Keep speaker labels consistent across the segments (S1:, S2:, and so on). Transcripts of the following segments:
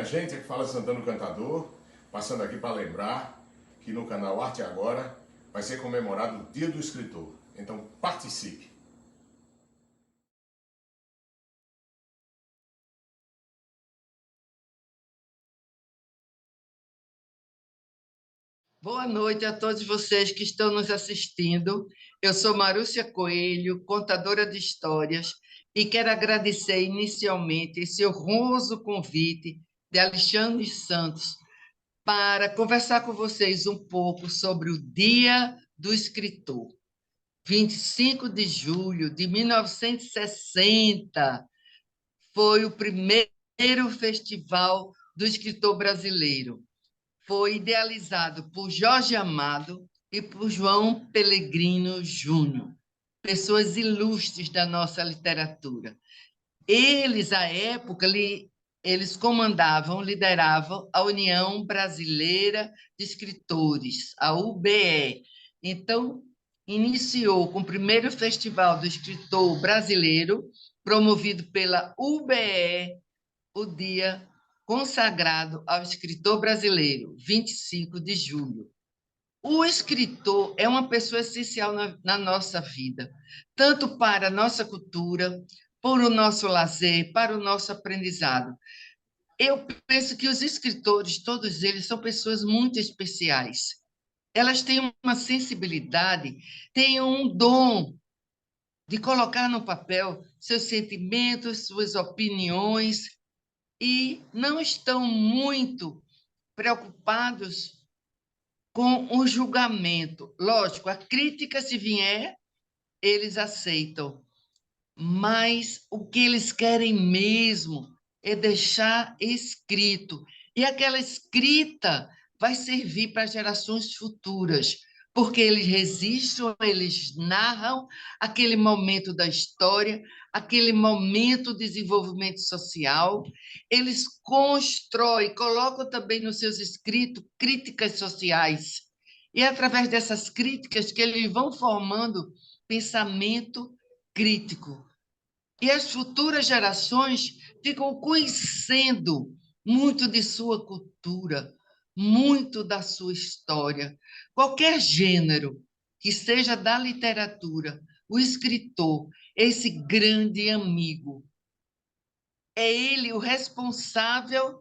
S1: minha gente, aqui fala Santano Cantador, passando aqui para lembrar que no canal Arte Agora vai ser comemorado o Dia do Escritor. Então participe!
S2: Boa noite a todos vocês que estão nos assistindo. Eu sou Marúcia Coelho, contadora de histórias, e quero agradecer inicialmente esse honroso convite de Alexandre Santos para conversar com vocês um pouco sobre o Dia do Escritor. 25 de julho de 1960 foi o primeiro festival do escritor brasileiro. Foi idealizado por Jorge Amado e por João Pellegrino Júnior, pessoas ilustres da nossa literatura. Eles, à época, eles comandavam, lideravam a União Brasileira de Escritores, a UBE. Então, iniciou com o primeiro Festival do Escritor Brasileiro, promovido pela UBE, o Dia consagrado ao escritor brasileiro, 25 de julho. O escritor é uma pessoa essencial na nossa vida, tanto para a nossa cultura, para o nosso lazer, para o nosso aprendizado. Eu penso que os escritores, todos eles, são pessoas muito especiais. Elas têm uma sensibilidade, têm um dom de colocar no papel seus sentimentos, suas opiniões, e não estão muito preocupados com o julgamento. Lógico, a crítica, se vier, eles aceitam, mas o que eles querem mesmo é deixar escrito. E aquela escrita vai servir para gerações futuras, porque eles registram, eles narram aquele momento da história, aquele momento de desenvolvimento social, eles constroem, colocam também nos seus escritos críticas sociais, e é através dessas críticas que eles vão formando pensamento crítico. E as futuras gerações ficam conhecendo muito de sua cultura, muito da sua história. Qualquer gênero que seja da literatura, o escritor, esse grande amigo, é ele o responsável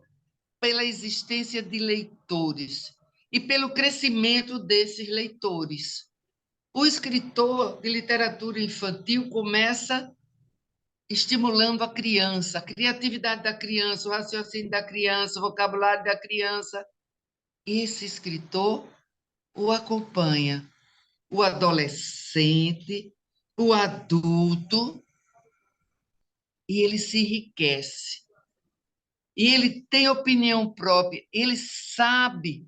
S2: pela existência de leitores e pelo crescimento desses leitores. O escritor de literatura infantil começa estimulando a criança, a criatividade da criança, o raciocínio da criança, o vocabulário da criança. Esse escritor o acompanha, o adolescente, o adulto, e ele se enriquece. E ele tem opinião própria, ele sabe,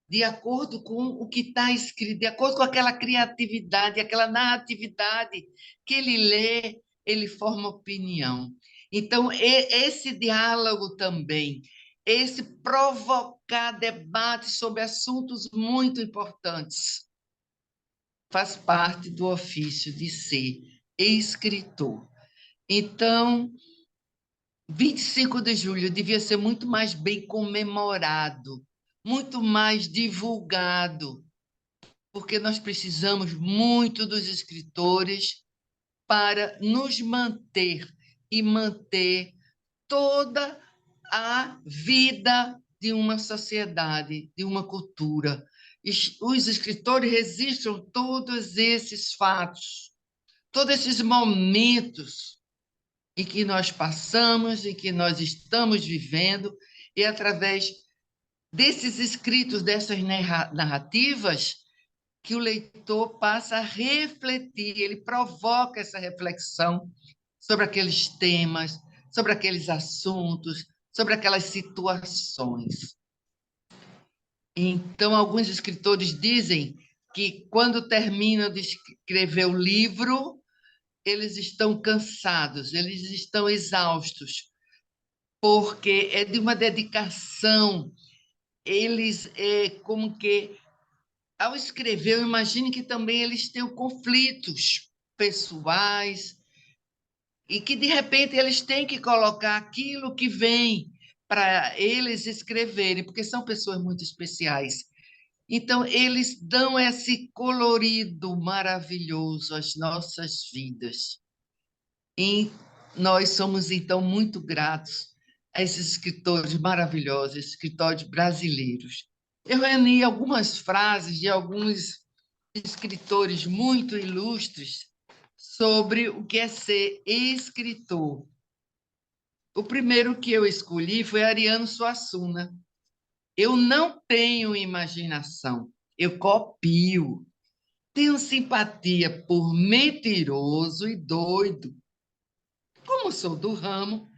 S2: de acordo com o que está escrito, de acordo com aquela criatividade, aquela narratividade que ele lê, ele forma opinião. Então, esse diálogo também, esse provocar debate sobre assuntos muito importantes, faz parte do ofício de ser escritor. Então, 25 de julho devia ser muito mais bem comemorado, muito mais divulgado, porque nós precisamos muito dos escritores para nos manter e manter toda a vida de uma sociedade, de uma cultura. Os escritores registram todos esses fatos, todos esses momentos em que nós passamos, em que nós estamos vivendo, e através desses escritos, dessas narrativas, que o leitor passa a refletir, ele provoca essa reflexão sobre aqueles temas, sobre aqueles assuntos, sobre aquelas situações. Então, alguns escritores dizem que, quando terminam de escrever o livro, eles estão cansados, eles estão exaustos, porque é de uma dedicação. Eles, como que, ao escrever, eu imagino que também eles tenham conflitos pessoais e que, de repente, eles têm que colocar aquilo que vem para eles escreverem, porque são pessoas muito especiais. Então, eles dão esse colorido maravilhoso às nossas vidas. E nós somos, então, muito gratos a esses escritores maravilhosos, escritores brasileiros. Eu reuni algumas frases de alguns escritores muito ilustres sobre o que é ser escritor. O primeiro que eu escolhi foi Ariano Suassuna. Eu não tenho imaginação, eu copio. Tenho simpatia por mentiroso e doido. Como sou do ramo,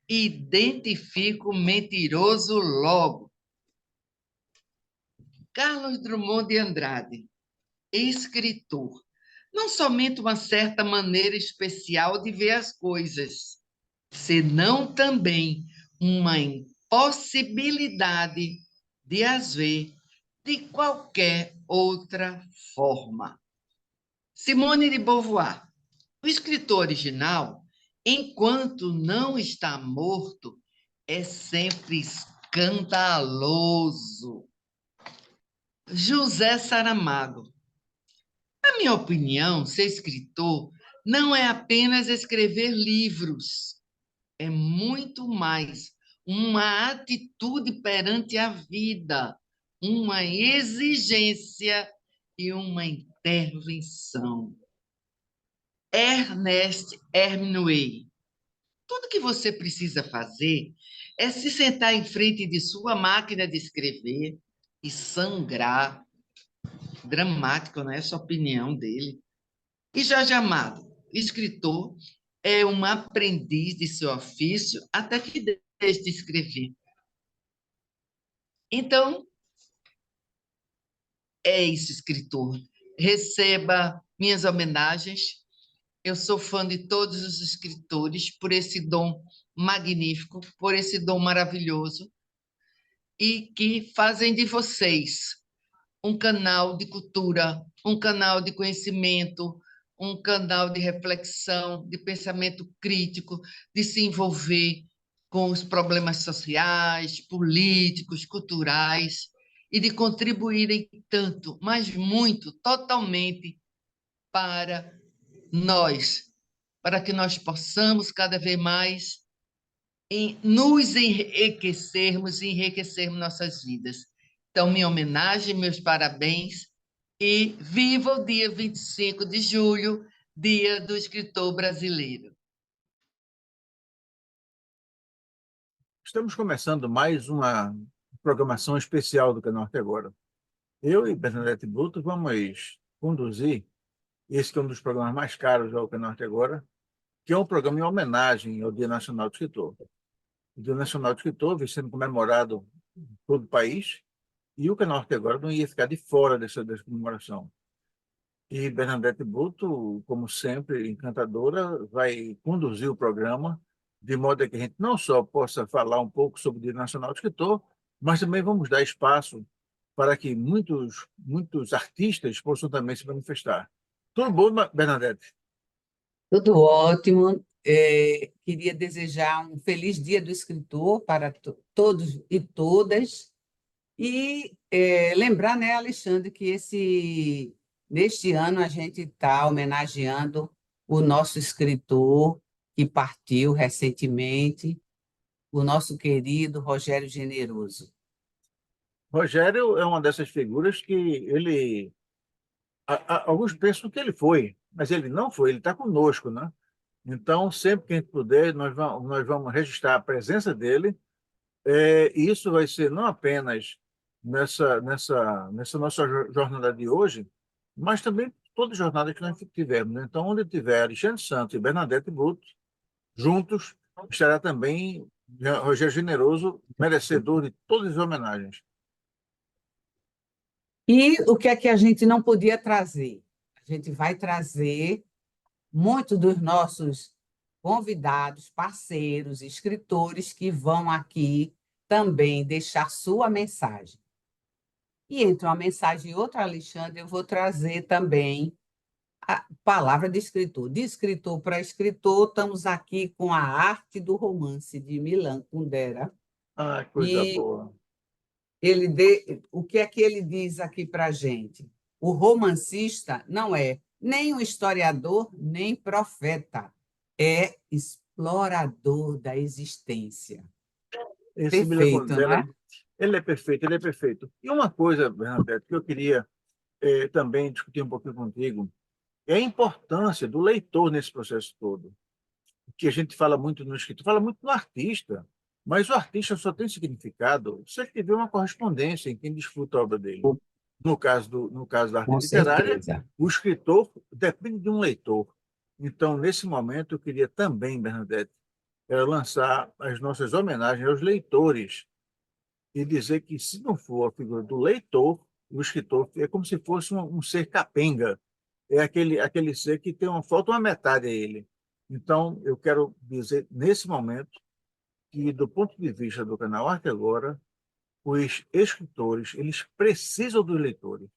S2: identifico o mentiroso logo. Carlos Drummond de Andrade, escritor. Não somente uma certa maneira especial de ver as coisas, senão também uma impossibilidade de as ver de qualquer outra forma. Simone de Beauvoir. O escritor original, enquanto não está morto, é sempre escandaloso. José Saramago. Na minha opinião, ser escritor não é apenas escrever livros, é muito mais uma atitude perante a vida, uma exigência e uma intervenção. Ernest Hemingway. Tudo que você precisa fazer é se sentar em frente de sua máquina de escrever e sangrar. Dramático, não é essa a opinião dele. E Jorge Amado, escritor, é um aprendiz de seu ofício até que deixe de escrever. Então, é isso, escritor. Receba minhas homenagens. Eu sou fã de todos os escritores por esse dom magnífico, por esse dom maravilhoso, e que fazem de vocês um canal de cultura, um canal de conhecimento, um canal de reflexão, de pensamento crítico, de se envolver com os problemas sociais, políticos, culturais, e de contribuírem tanto, mas muito, totalmente para nós, para que nós possamos cada vez mais nos enriquecermos e enriquecermos nossas vidas. Então, minha homenagem, meus parabéns e viva o dia 25 de julho, Dia do Escritor Brasileiro.
S3: Estamos começando mais uma programação especial do Canal Norte Agora. Eu e Bernadette Bruto vamos conduzir esse que é um dos programas mais caros ao Canal Norte Agora, que é um programa em homenagem ao Dia Nacional do Escritor. O Dia Nacional do Escritor vem sendo comemorado em todo o país e o Canal Norte Agora não ia ficar de fora dessa comemoração. E Bernadette Bruto, como sempre, encantadora, vai conduzir o programa de modo que a gente não só possa falar um pouco sobre o Dia Nacional do Escritor, mas também vamos dar espaço para que muitos artistas possam também se manifestar. Tudo bom, Bernadette?
S4: Tudo ótimo. Queria desejar um feliz Dia do Escritor para todos e todas. E lembrar, né, Alexandre, que neste ano a gente está homenageando o nosso escritor que partiu recentemente, o nosso querido Rogério Generoso.
S3: Rogério é uma dessas figuras que alguns pensam que ele foi, mas ele não foi, ele está conosco, né? Então, sempre que a gente puder, nós vamos registrar a presença dele. E isso vai ser não apenas nessa nossa jornada de hoje, mas também toda jornada que nós tivermos, né? Então, onde tiver Alexandre Santos e Bernadette Bruto, juntos, estará também Rogério Generoso, merecedor de todas as homenagens.
S4: E o que é que a gente não podia trazer? A gente vai trazer muitos dos nossos convidados, parceiros, escritores que vão aqui também deixar sua mensagem. E entre uma mensagem e outra, Alexandre, eu vou trazer também a palavra de escritor para escritor, estamos aqui com a arte do romance de Milan Kundera.
S3: Ah, coisa
S4: E
S3: boa.
S4: o que é que ele diz aqui para a gente? O romancista não é nem um historiador, nem profeta, é explorador da existência.
S3: Esse Mila
S4: Perfeito, não é?
S3: Kundera, ele é perfeito, ele é perfeito. E uma coisa, Bernadette, que eu queria também discutir um pouquinho contigo, é a importância do leitor nesse processo todo. Que a gente fala muito no escritor, fala muito no artista, mas o artista só tem significado se ele tiver uma correspondência em quem desfruta a obra dele. No caso da arte
S4: Com
S3: literária,
S4: certeza.
S3: o escritor depende de um leitor. Então, nesse momento, eu queria também, Bernadette, lançar as nossas homenagens aos leitores e dizer que, se não for a figura do leitor, o escritor é como se fosse um ser capenga, é aquele ser que falta uma metade a ele. Então, eu quero dizer, nesse momento, que, do ponto de vista do canal Arte Agora, os escritores eles precisam dos leitores.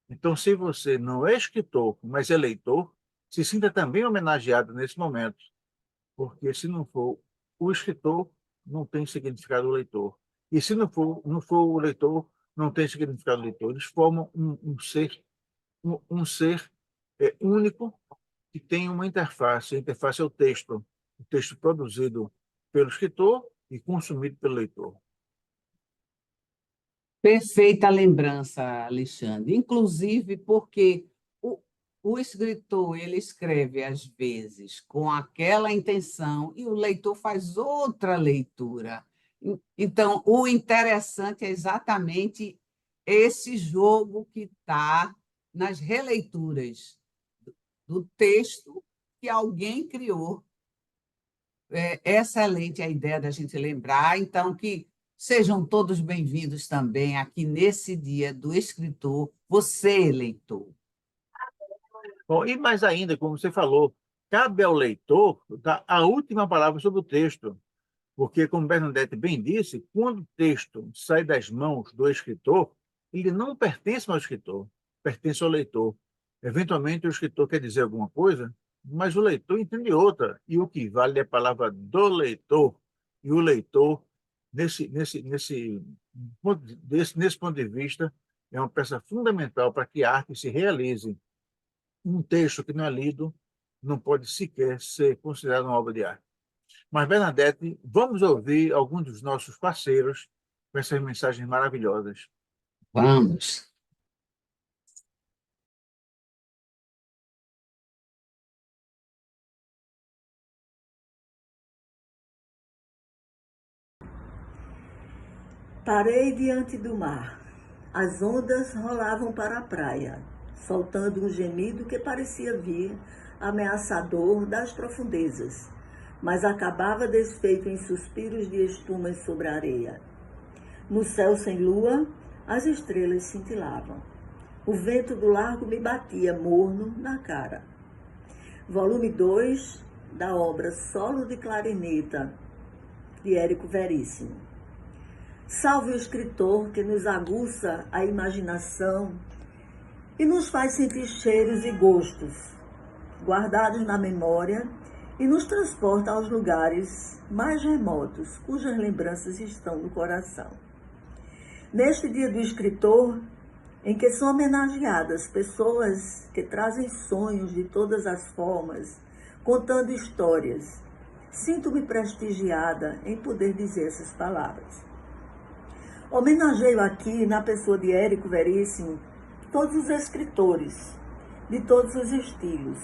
S3: Então, se você não é escritor, mas é leitor, se sinta também homenageado nesse momento, porque, se não for o escritor, não tem significado o leitor. E se não for o leitor, não tem significado o leitor. Eles formam um ser único, que tem uma interface. A interface é o texto produzido pelo escritor e consumido pelo leitor.
S4: Perfeita lembrança, Alexandre. Inclusive porque o, o escritor ele escreve às vezes com aquela intenção e o leitor faz outra leitura. Então, o interessante é exatamente esse jogo que está nas releituras do texto que alguém criou. É excelente a ideia da gente lembrar, então, que sejam todos bem-vindos também aqui nesse Dia do Escritor, você, leitor.
S3: Bom, e mais ainda, como você falou, cabe ao leitor dar a última palavra sobre o texto, porque, como Bernadette bem disse, quando o texto sai das mãos do escritor, ele não pertence ao escritor, pertence ao leitor. Eventualmente, o escritor quer dizer alguma coisa, mas o leitor entende outra, e o que vale é a palavra do leitor. E o leitor, nesse ponto de vista, é uma peça fundamental para que a arte se realize. Um texto que não é lido não pode sequer ser considerado uma obra de arte. Mas, Bernadette, vamos ouvir alguns dos nossos parceiros com essas mensagens maravilhosas.
S4: Vamos.
S5: Parei diante do mar. As ondas rolavam para a praia, soltando um gemido que parecia vir ameaçador das profundezas, mas acabava desfeito em suspiros de espumas sobre a areia. No céu sem lua, as estrelas cintilavam. O vento do largo me batia morno na cara. Volume 2 da obra Solo de Clarineta, de Érico Veríssimo. Salve o escritor que nos aguça a imaginação e nos faz sentir cheiros e gostos, guardados na memória, e nos transporta aos lugares mais remotos, cujas lembranças estão no coração. Neste Dia do Escritor, em que são homenageadas pessoas que trazem sonhos de todas as formas, contando histórias, sinto-me prestigiada em poder dizer essas palavras. Homenageio aqui, na pessoa de Érico Veríssimo, todos os escritores, de todos os estilos,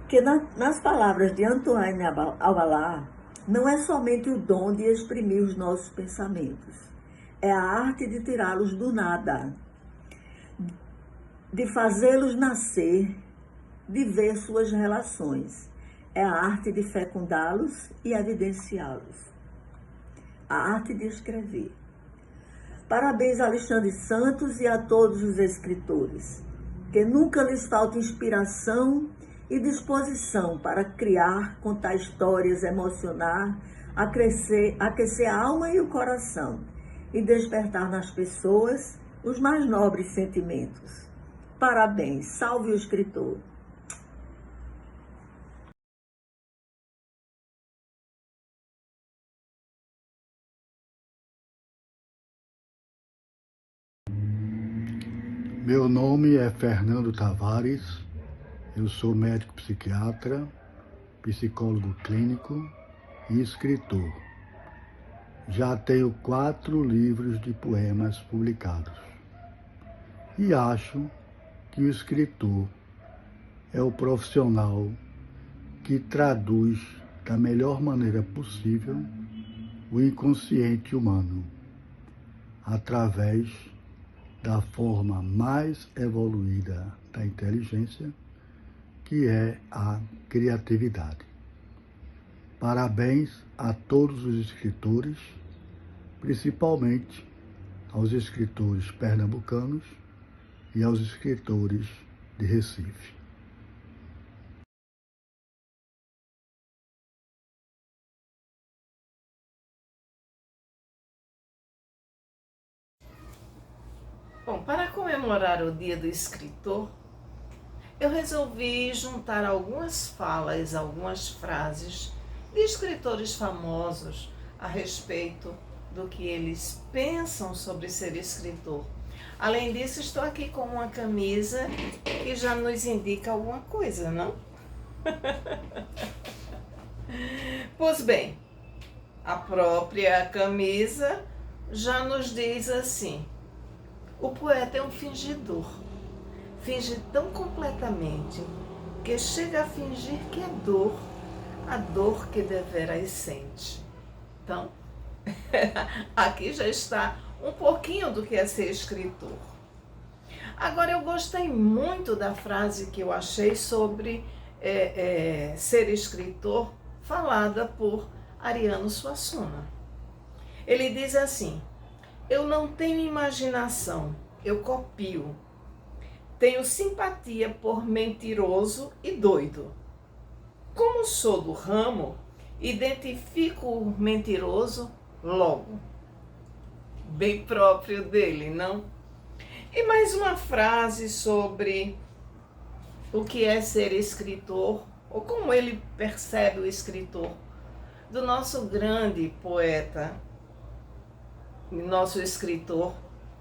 S5: que nas palavras de Antoine Alvalade, não é somente o dom de exprimir os nossos pensamentos, é a arte de tirá-los do nada, de fazê-los nascer, de ver suas relações, é a arte de fecundá-los e evidenciá-los, a arte de escrever. Parabéns a Alexandre Santos e a todos os escritores, que nunca lhes falta inspiração e disposição para criar, contar histórias, emocionar, aquecer a alma e o coração e despertar nas pessoas os mais nobres sentimentos. Parabéns, salve o escritor!
S6: Meu nome é Fernando Tavares, eu sou médico psiquiatra, psicólogo clínico e escritor. Já tenho 4 livros de poemas publicados. E acho que o escritor é o profissional que traduz da melhor maneira possível o inconsciente humano, através da forma mais evoluída da inteligência, que é a criatividade. Parabéns a todos os escritores, principalmente aos escritores pernambucanos e aos escritores de Recife.
S7: Bom, para comemorar o Dia do Escritor, eu resolvi juntar algumas falas, algumas frases de escritores famosos a respeito do que eles pensam sobre ser escritor. Além disso, estou aqui com uma camisa que já nos indica alguma coisa, não? Pois bem, a própria camisa já nos diz assim: o poeta é um fingidor. Finge tão completamente que chega a fingir que é dor, a dor que deveras sente. Então, aqui já está um pouquinho do que é ser escritor. Agora, eu gostei muito da frase que eu achei sobre ser escritor, falada por Ariano Suassuna. Ele diz assim: eu não tenho imaginação, eu copio. Tenho simpatia por mentiroso e doido. Como sou do ramo, identifico o mentiroso logo. Bem próprio dele, não? E mais uma frase sobre o que é ser escritor, ou como ele percebe o escritor, do nosso grande poeta, nosso escritor,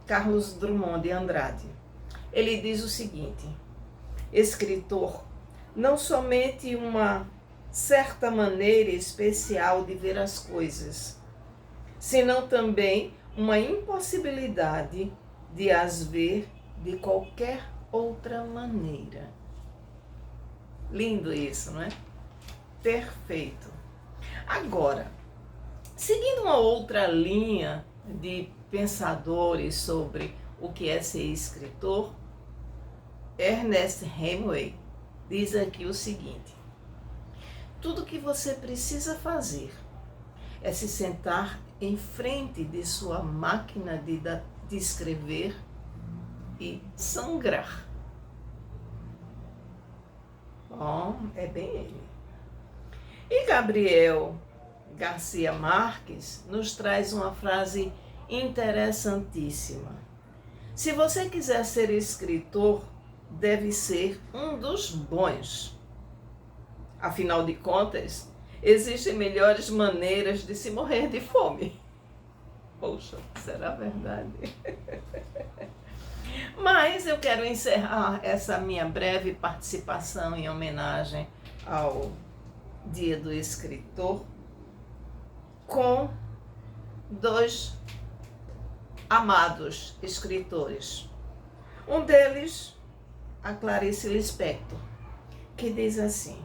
S7: Carlos Drummond de Andrade. Ele diz o seguinte: escritor, não somente uma certa maneira especial de ver as coisas, senão também uma impossibilidade de as ver de qualquer outra maneira. Lindo isso, não é? Perfeito. Agora, seguindo uma outra linha de pensadores sobre o que é ser escritor, Ernest Hemingway diz aqui o seguinte: tudo que você precisa fazer é se sentar em frente de sua máquina de escrever e sangrar. Bom, é bem ele. E Gabriel Garcia Marques nos traz uma frase interessantíssima: se você quiser ser escritor, deve ser um dos bons. Afinal de contas, existem melhores maneiras de se morrer de fome. Poxa, será verdade? Mas eu quero encerrar essa minha breve participação em homenagem ao Dia do Escritor com 2 amados escritores. Um deles, a Clarice Lispector, que diz assim: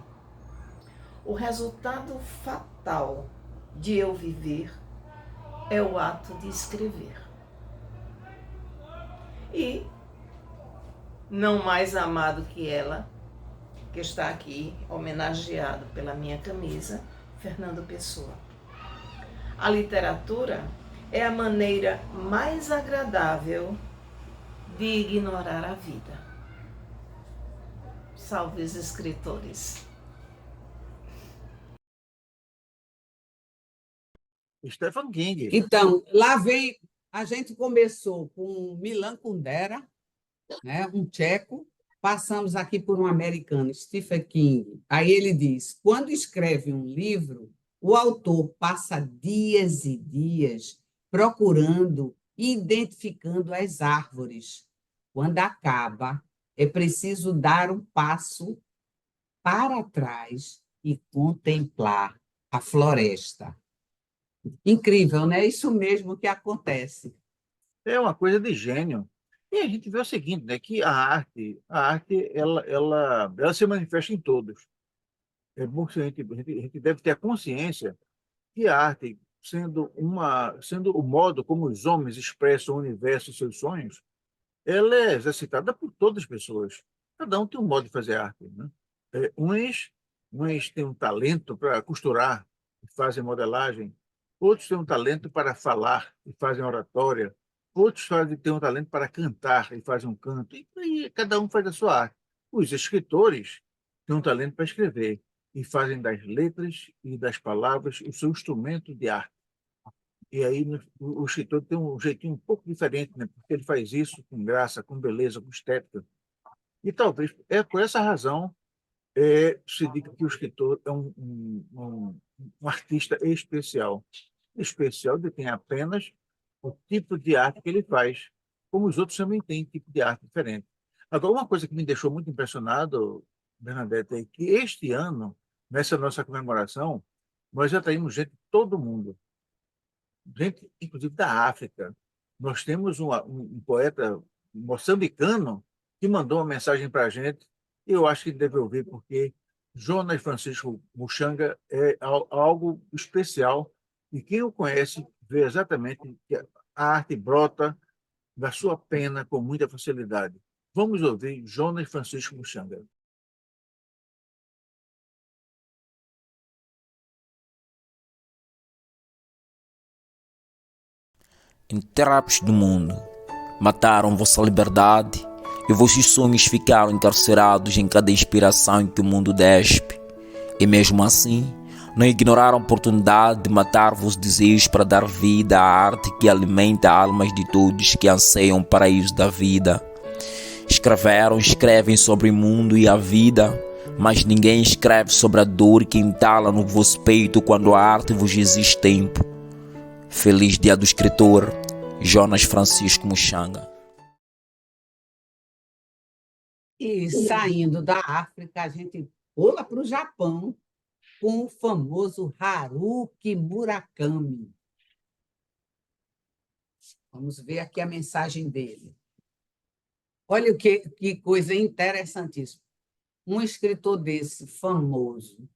S7: o resultado fatal de eu viver é o ato de escrever. E, não mais amado que ela, que está aqui homenageado pela minha camisa, Fernando Pessoa. A literatura é a maneira mais agradável de ignorar a vida. Salve os escritores.
S3: Stephen King.
S4: Então, lá vem, a gente começou com Milan Kundera, né, um tcheco, passamos aqui por um americano, Stephen King. Aí ele diz: quando escreve um livro, o autor passa dias e dias procurando e identificando as árvores, Quando acaba, é preciso dar um passo para trás e contemplar a floresta. Incrível, né? Isso mesmo que acontece.
S3: É uma coisa de gênio. E a gente vê o seguinte, né, que a arte ela se manifesta em todos. É bom que a gente deve ter a consciência que a arte, sendo o modo como os homens expressam o universo e seus sonhos, ela é exercitada por todas as pessoas. Cada um tem um modo de fazer arte, né? Uns têm um talento para costurar e fazem modelagem, outros têm um talento para falar e fazem oratória, outros têm um talento para cantar e fazem um canto, e aí cada um faz a sua arte. Os escritores têm um talento para escrever e fazem das letras e das palavras o seu instrumento de arte. E aí o escritor tem um jeitinho um pouco diferente, né? Porque ele faz isso com graça, com beleza, com estética. E talvez é por essa razão se diga que o escritor é um artista especial. Especial de tem apenas o tipo de arte que ele faz, como os outros também têm tipo de arte diferente. Agora, uma coisa que me deixou muito impressionado, Bernadette, é que este ano, nessa nossa comemoração, nós já temos gente de todo mundo, gente, inclusive da África. Nós temos um poeta moçambicano que mandou uma mensagem para a gente, e eu acho que deve ouvir, porque Jonas Francisco Muxanga é algo especial, e quem o conhece vê exatamente que a arte brota da sua pena com muita facilidade. Vamos ouvir Jonas Francisco Muxanga.
S8: Em trapos do mundo, mataram vossa liberdade e vossos sonhos ficaram encarcerados em cada inspiração que o mundo despe. E mesmo assim, não ignoraram a oportunidade de matar vos desejos para dar vida à arte que alimenta almas de todos que anseiam o paraíso da vida. Escrevem sobre o mundo e a vida, mas ninguém escreve sobre a dor que entala no vosso peito quando a arte vos exige tempo. Feliz Dia do Escritor, Jonas Francisco Muxanga.
S4: E saindo da África, a gente pula para o Japão com o famoso Haruki Murakami. Vamos ver aqui a mensagem dele. Olha que coisa interessantíssima. Um escritor desse, famoso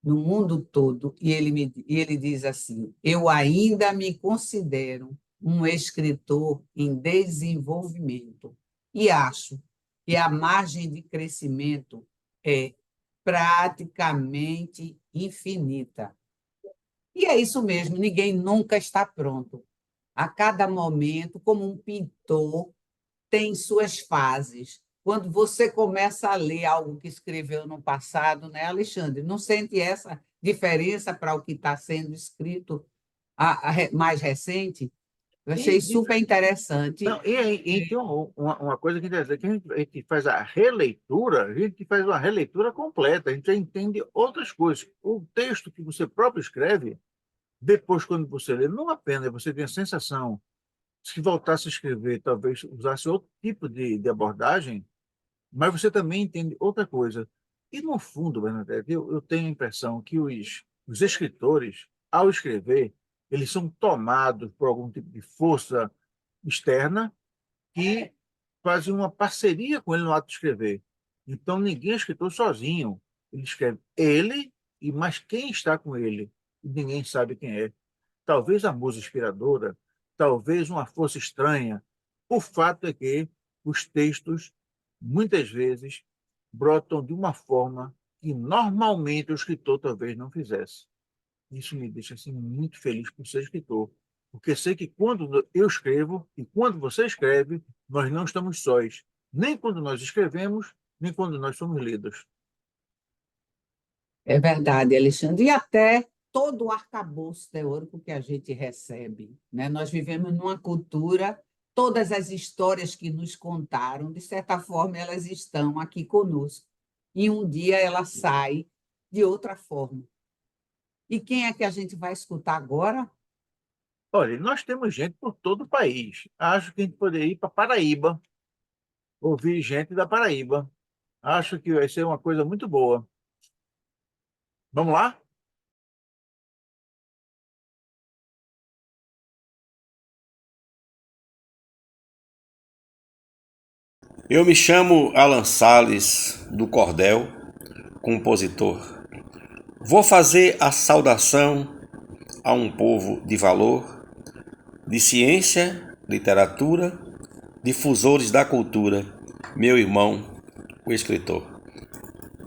S4: no mundo todo, e ele diz assim: eu ainda me considero um escritor em desenvolvimento e acho que a margem de crescimento é praticamente infinita. E é isso mesmo, ninguém nunca está pronto. A cada momento, como um pintor, tem suas fases. Quando você começa a ler algo que escreveu no passado, né, Alexandre? Não sente essa diferença para o que está sendo escrito mais recente? Eu achei super interessante.
S3: Não, e tem uma coisa que interessante, que a gente faz a releitura, a gente faz uma releitura completa, a gente já entende outras coisas. O texto que você próprio escreve, depois, quando você lê, não apenas você tem a sensação, se voltasse a escrever, talvez usasse outro tipo de abordagem, mas você também entende outra coisa. E, no fundo, Bernadette, eu tenho a impressão que os escritores, ao escrever, eles são tomados por algum tipo de força externa que fazem uma parceria com ele no ato de escrever. Então, ninguém é escritor sozinho. Ele escreve ele e mais quem está com ele. E ninguém sabe quem é. Talvez a musa inspiradora, talvez uma força estranha. O fato é que os textos, muitas vezes, brotam de uma forma que normalmente o escritor talvez não fizesse. Isso me deixa assim, muito feliz por ser escritor, porque sei que quando eu escrevo e quando você escreve, nós não estamos sós, nem quando nós escrevemos, nem quando nós somos lidos.
S4: É verdade, Alexandre. E até todo o arcabouço teórico que a gente recebe, né? Nós vivemos numa cultura, todas as histórias que nos contaram, de certa forma, elas estão aqui conosco. E um dia ela sai de outra forma. E quem é que a gente vai escutar agora?
S3: Olha, nós temos gente por todo o país. Acho que a gente poderia ir para Paraíba. ouvir gente da Paraíba. Acho que vai ser uma coisa muito boa. Vamos lá?
S9: Eu me chamo Alan Sales, do Cordel, compositor. Vou fazer a saudação a um povo de valor, de ciência, literatura, difusores da cultura, meu irmão, o escritor.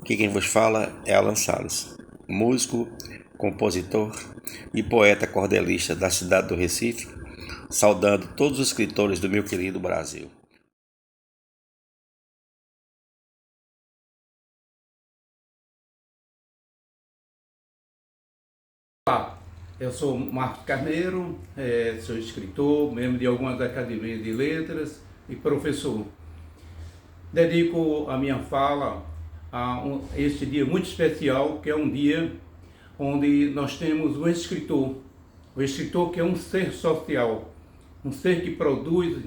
S9: Aqui quem vos fala é Alan Sales, músico, compositor e poeta cordelista da cidade do Recife, saudando todos os escritores do meu querido Brasil.
S10: Olá, eu sou Marcos Carneiro, sou escritor, membro de algumas academias de letras e professor. Dedico a minha fala a este dia muito especial, que é um dia onde nós temos o escritor que é um ser social, um ser que produz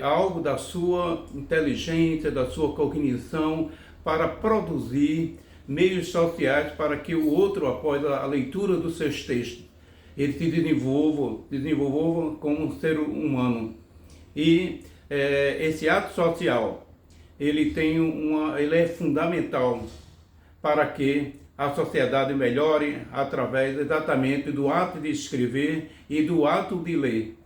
S10: algo da sua inteligência, da sua cognição, para produzir meios sociais para que o outro, após a leitura dos seus textos, ele se desenvolva como um ser humano. E esse ato social, ele é fundamental para que a sociedade melhore através exatamente do ato de escrever e do ato de ler.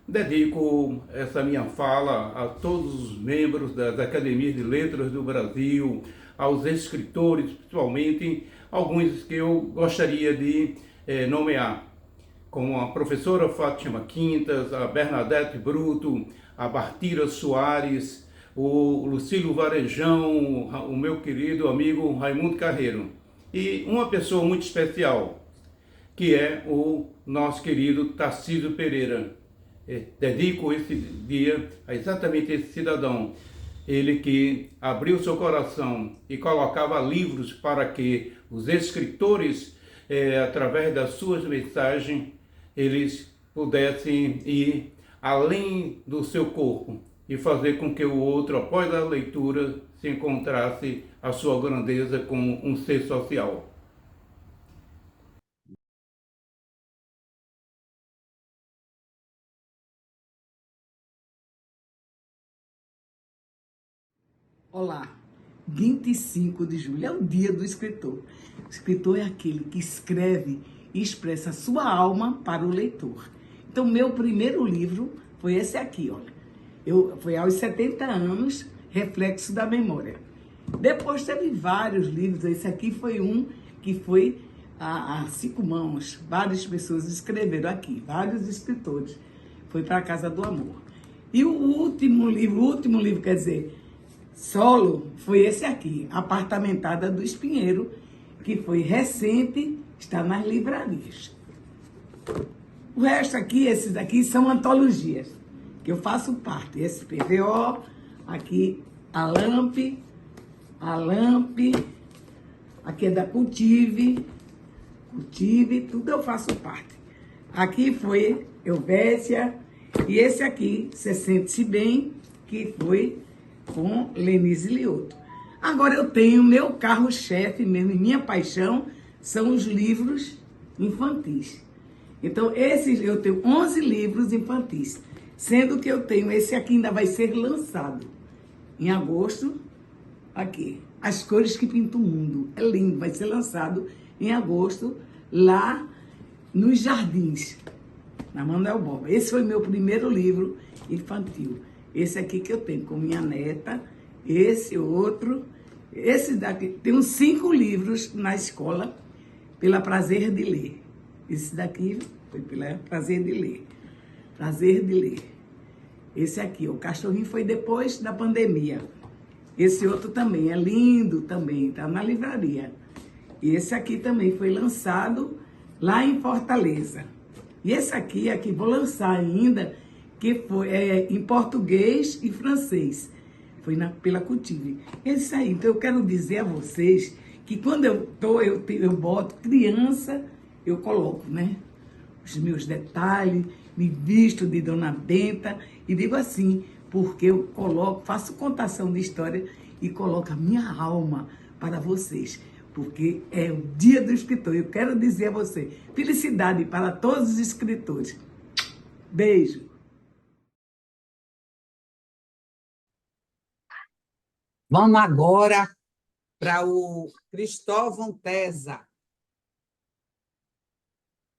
S10: Dedico essa minha fala a todos os membros das Academias de Letras do Brasil, aos escritores, principalmente alguns que eu gostaria de nomear, como a professora Fátima Quintas, a Bernadette Bruto, a Bartira Soares, o Lucílio Varejão, o meu querido amigo Raimundo Carreiro. E uma pessoa muito especial, que é o nosso querido Tarcísio Pereira. Dedico esse dia a exatamente esse cidadão, ele que abriu seu coração e colocava livros para que os escritores, através das suas mensagens, eles pudessem ir além do seu corpo e fazer com que o outro, após a leitura, se encontrasse a sua grandeza como um ser social.
S11: Olá, 25 de julho é o dia do escritor. O escritor é aquele que escreve e expressa a sua alma para o leitor. Então, meu primeiro livro foi esse aqui, olha. Foi aos 70 anos, Reflexo da Memória. Depois teve vários livros, esse aqui foi um que foi a 5 mãos. Várias pessoas escreveram aqui, vários escritores. Foi para a Casa do Amor. E o último livro, quer dizer, solo, foi esse aqui, Apartamentada do Espinheiro, que foi recente, está nas livrarias. O resto aqui, esses daqui, são antologias, que eu faço parte. SPVO, aqui a LAMP, aqui é da Cultive, tudo eu faço parte. Aqui foi Elvésia, e esse aqui, Você Sente-se Bem, que foi com Lenise Lioto. Agora eu tenho meu carro-chefe mesmo, minha paixão, são os livros infantis. Então, eu tenho 11 livros infantis, sendo que eu tenho esse aqui, ainda vai ser lançado em agosto, aqui, As Cores que Pintam o Mundo. É lindo, vai ser lançado em agosto, lá nos Jardins, na Manuel Boba. Esse foi meu primeiro livro infantil. Esse aqui que eu tenho com minha neta, esse outro, esse daqui. Tenho 5 livros na escola, pela Prazer de Ler. Esse daqui foi pela Prazer de Ler. Prazer de Ler. Esse aqui, o Cachorrinho, foi depois da pandemia. Esse outro também é lindo, também está na livraria. E esse aqui também foi lançado lá em Fortaleza. E esse aqui vou lançar ainda, que foi em português e francês. Foi pela Cultive. Esse aí, então eu quero dizer a vocês que quando eu boto criança, eu coloco, né? Os meus detalhes, me visto de Dona Benta e digo assim, porque eu faço contação de história e coloco a minha alma para vocês, porque é o Dia do Escritor. Eu quero dizer a você, felicidade para todos os escritores. Beijo.
S4: Vamos agora para o Cristóvão Tesa.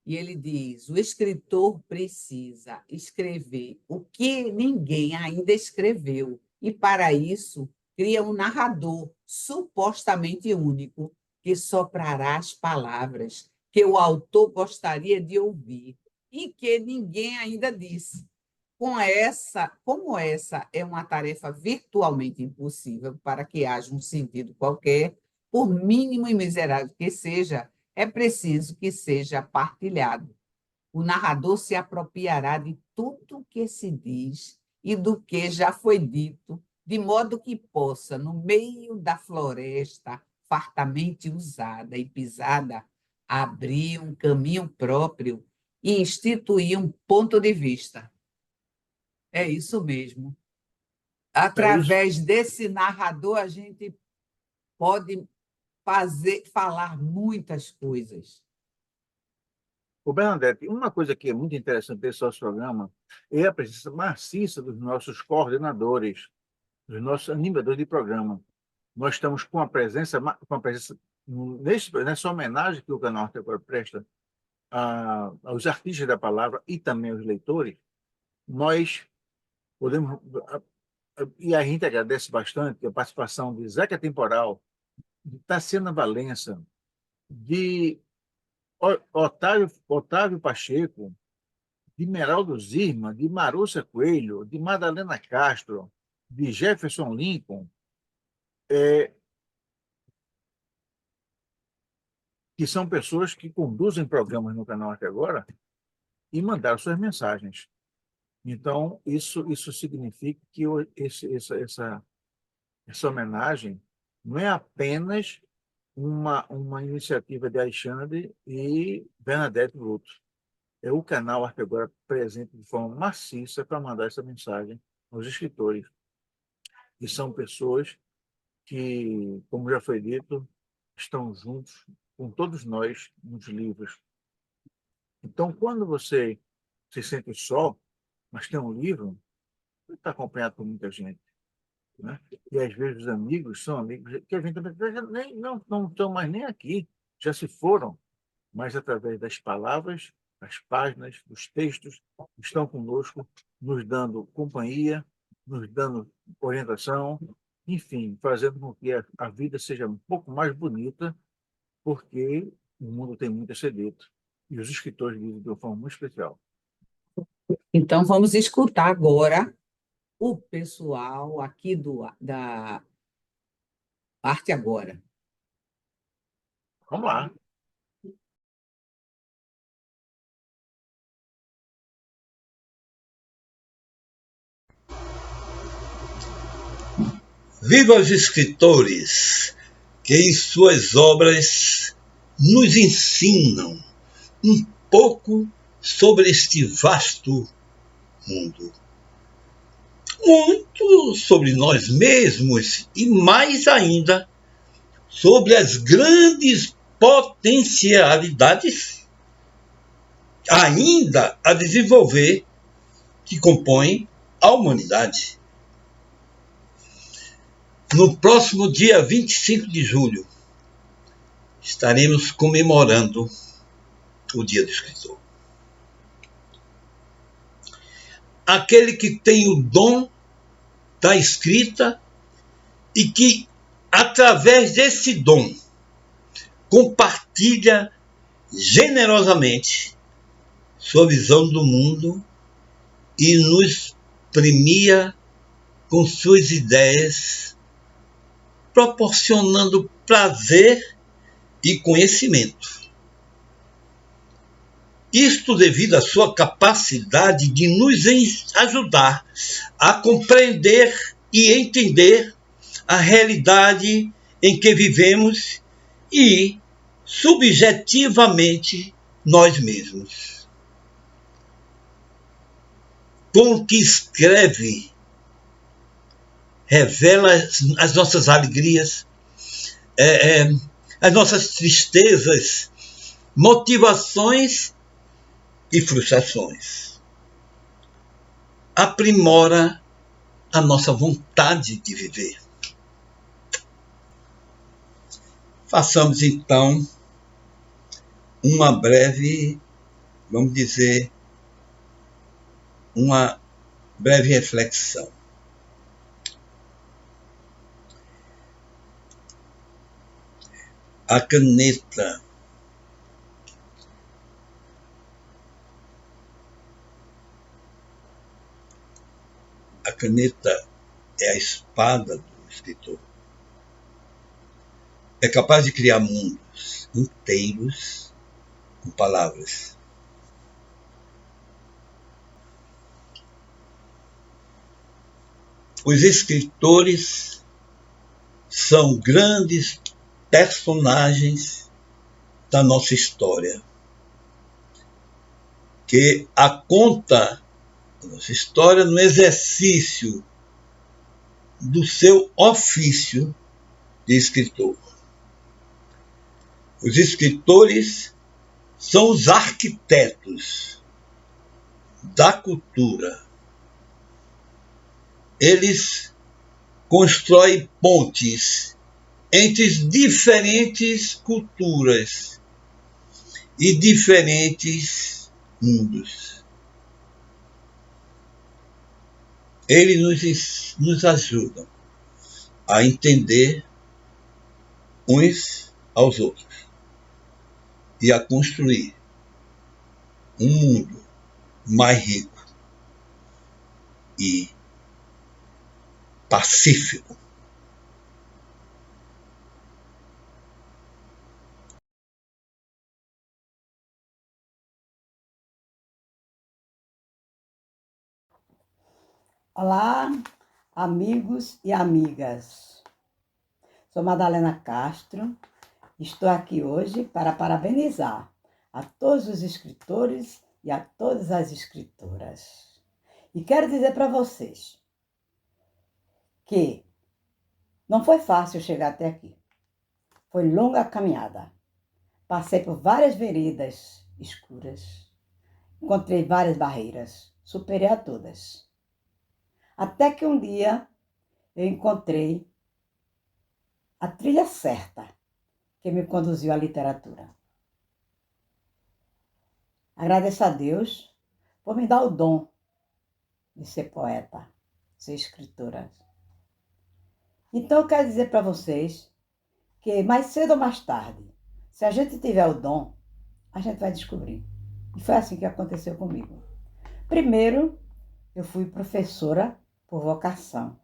S4: E ele diz: o escritor precisa escrever o que ninguém ainda escreveu, e para isso cria um narrador supostamente único que soprará as palavras que o autor gostaria de ouvir e que ninguém ainda disse. Como essa é uma tarefa virtualmente impossível para que haja um sentido qualquer, por mínimo e miserável que seja, é preciso que seja partilhado. O narrador se apropriará de tudo o que se diz e do que já foi dito, de modo que possa, no meio da floresta fartamente usada e pisada, abrir um caminho próprio e instituir um ponto de vista. É isso mesmo. Através desse narrador, a gente pode falar muitas coisas.
S3: O Bernadette, uma coisa que é muito interessante desse nosso programa é a presença maciça dos nossos coordenadores, dos nossos animadores de programa. Nós estamos com a presença nessa homenagem que o Canal Arte agora presta aos artistas da palavra e também aos leitores. Nós podemos, e a gente agradece bastante a participação de Zeca Temporal, de Tassiana Valença, de Otávio Pacheco, de Meraldo Zirma, de Marúcia Coelho, de Madalena Castro, de Jefferson Lincoln, que são pessoas que conduzem programas no Canal Arte Agora e mandaram suas mensagens. Então, isso significa que essa homenagem não é apenas uma iniciativa de Alexandre e Bernadette Bruto. É o Canal Arte Agora presente de forma maciça para mandar essa mensagem aos escritores, que são pessoas que, como já foi dito, estão juntos com todos nós nos livros. Então, quando você se sente só, mas tem um livro, você está acompanhado por muita gente, né? E às vezes os amigos são amigos que a gente não estão mais nem aqui, já se foram, mas através das palavras, das páginas, dos textos, estão conosco, nos dando companhia, nos dando orientação, enfim, fazendo com que a vida seja um pouco mais bonita, porque o mundo tem muito a ser dito e os escritores vivem de uma forma muito especial.
S4: Então, vamos escutar agora o pessoal aqui da Arte Agora.
S3: Vamos lá.
S12: Viva os escritores que em suas obras nos ensinam um pouco sobre este vasto mundo. Muito sobre nós mesmos e mais ainda sobre as grandes potencialidades ainda a desenvolver que compõem a humanidade. No próximo dia 25 de julho, estaremos comemorando o Dia do Escritor. Aquele que tem o dom da escrita e que, através desse dom, compartilha generosamente sua visão do mundo e nos premia com suas ideias, proporcionando prazer e conhecimento. Isto devido à sua capacidade de nos ajudar a compreender e entender a realidade em que vivemos e, subjetivamente, nós mesmos. Com o que escreve, revela as nossas alegrias, as nossas tristezas, motivações e frustrações. Aprimora a nossa vontade de viver. Façamos então uma breve, vamos dizer, uma breve reflexão. A caneta é a espada do escritor. É capaz de criar mundos inteiros com palavras. Os escritores são grandes personagens da nossa história, que a conta da nossa história no exercício do seu ofício de escritor. Os escritores são os arquitetos da cultura. Eles constroem pontes entre diferentes culturas e diferentes mundos. Eles nos ajudam a entender uns aos outros e a construir um mundo mais rico e pacífico.
S13: Olá, amigos e amigas. Sou Madalena Castro. Estou aqui hoje para parabenizar a todos os escritores e a todas as escritoras. E quero dizer para vocês que não foi fácil chegar até aqui. Foi longa a caminhada. Passei por várias veredas escuras. Encontrei várias barreiras. Superei a todas. Até que um dia eu encontrei a trilha certa que me conduziu à literatura. Agradeço a Deus por me dar o dom de ser poeta, ser escritora. Então eu quero dizer para vocês que mais cedo ou mais tarde, se a gente tiver o dom, a gente vai descobrir. E foi assim que aconteceu comigo. Primeiro, eu fui professora por vocação.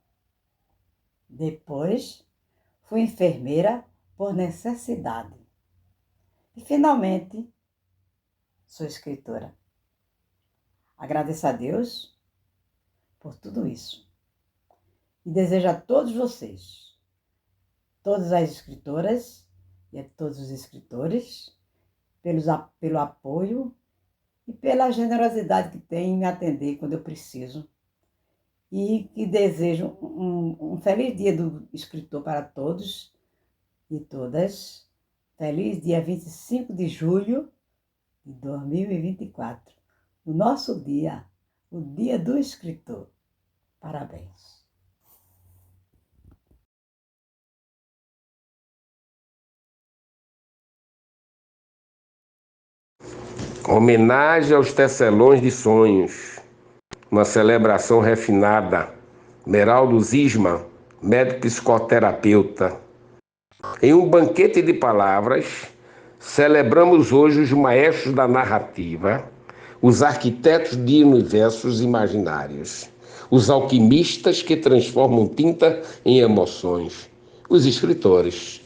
S13: Depois, fui enfermeira por necessidade. E, finalmente, sou escritora. Agradeço a Deus por tudo isso. E desejo a todos vocês, todas as escritoras e a todos os escritores, pelo apoio e pela generosidade que têm em me atender quando eu preciso. E que desejo um feliz dia do escritor para todos e todas. Feliz dia 25 de julho de 2024. O nosso dia, o dia do escritor. Parabéns.
S14: Homenagem aos tecelões de sonhos. Uma celebração refinada. Meraldo Zisma, médico psicoterapeuta. Em um banquete de palavras, celebramos hoje os maestros da narrativa, os arquitetos de universos imaginários, os alquimistas que transformam tinta em emoções, os escritores.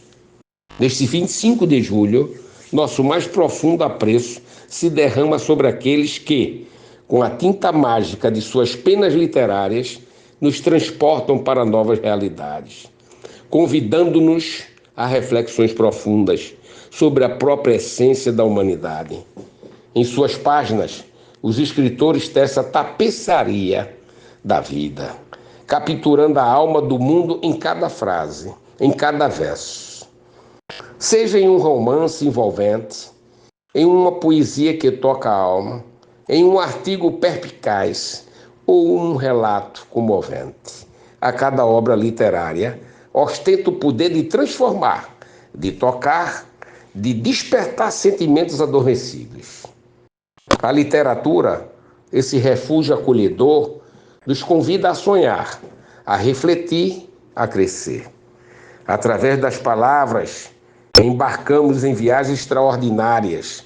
S14: Neste 25 de julho, nosso mais profundo apreço se derrama sobre aqueles que, com a tinta mágica de suas penas literárias, nos transportam para novas realidades, convidando-nos a reflexões profundas sobre a própria essência da humanidade. Em suas páginas, os escritores tecem a tapeçaria da vida, capturando a alma do mundo em cada frase, em cada verso. Seja em um romance envolvente, em uma poesia que toca a alma, em um artigo perspicaz ou um relato comovente. A cada obra literária ostenta o poder de transformar, de tocar, de despertar sentimentos adormecidos. A literatura, esse refúgio acolhedor, nos convida a sonhar, a refletir, a crescer. Através das palavras, embarcamos em viagens extraordinárias,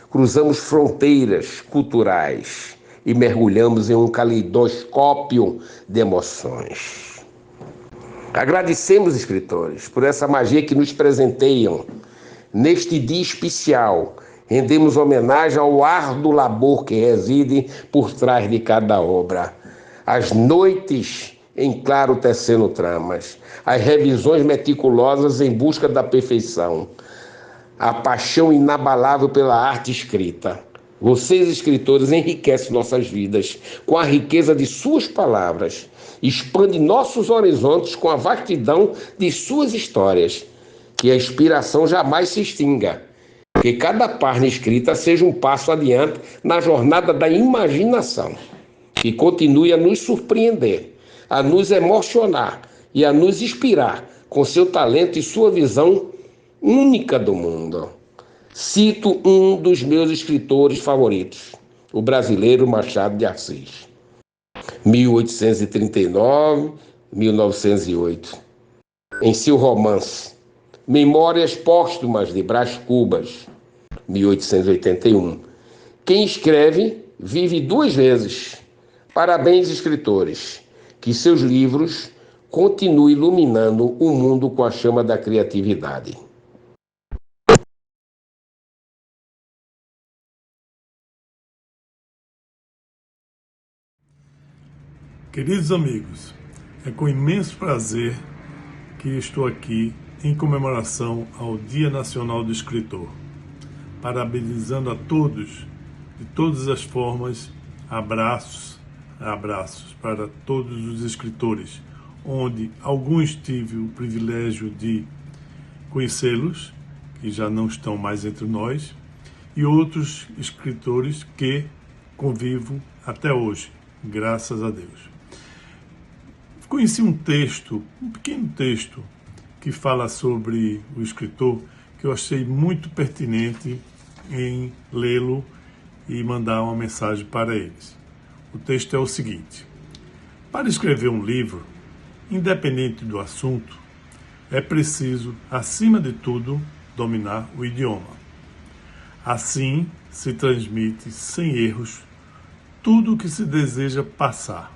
S14: cruzamos fronteiras culturais e mergulhamos em um caleidoscópio de emoções. Agradecemos, escritores, por essa magia que nos presenteiam. Neste dia especial, rendemos homenagem ao árduo labor que reside por trás de cada obra. As noites em claro tecendo tramas, as revisões meticulosas em busca da perfeição, a paixão inabalável pela arte escrita. Vocês, escritores, enriquecem nossas vidas com a riqueza de suas palavras, expande nossos horizontes com a vastidão de suas histórias. Que a inspiração jamais se extinga, que cada página escrita seja um passo adiante na jornada da imaginação, que continue a nos surpreender, a nos emocionar e a nos inspirar com seu talento e sua visão única do mundo. Cito um dos meus escritores favoritos, o brasileiro Machado de Assis. 1839-1908. Em seu romance Memórias Póstumas de Brás Cubas, 1881. Quem escreve vive duas vezes. Parabéns, escritores. Que seus livros continuem iluminando o mundo com a chama da criatividade.
S15: Queridos amigos, é com imenso prazer que estou aqui em comemoração ao Dia Nacional do Escritor, parabenizando a todos, de todas as formas, abraços para todos os escritores, onde alguns tive o privilégio de conhecê-los, que já não estão mais entre nós, e outros escritores que convivo até hoje, graças a Deus. Conheci um pequeno texto, que fala sobre o escritor, que eu achei muito pertinente em lê-lo e mandar uma mensagem para eles. O texto é o seguinte: para escrever um livro, independente do assunto, é preciso, acima de tudo, dominar o idioma. Assim, se transmite sem erros tudo o que se deseja passar.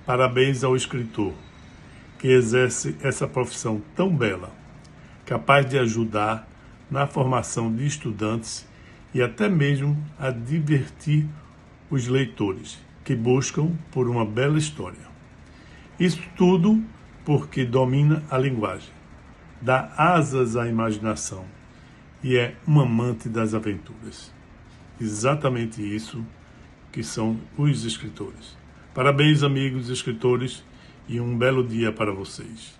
S15: Parabéns ao escritor, que exerce essa profissão tão bela, capaz de ajudar na formação de estudantes e até mesmo a divertir os leitores, que buscam por uma bela história. Isso tudo porque domina a linguagem, dá asas à imaginação e é um amante das aventuras. Exatamente isso que são os escritores. Parabéns, amigos escritores, e um belo dia para vocês.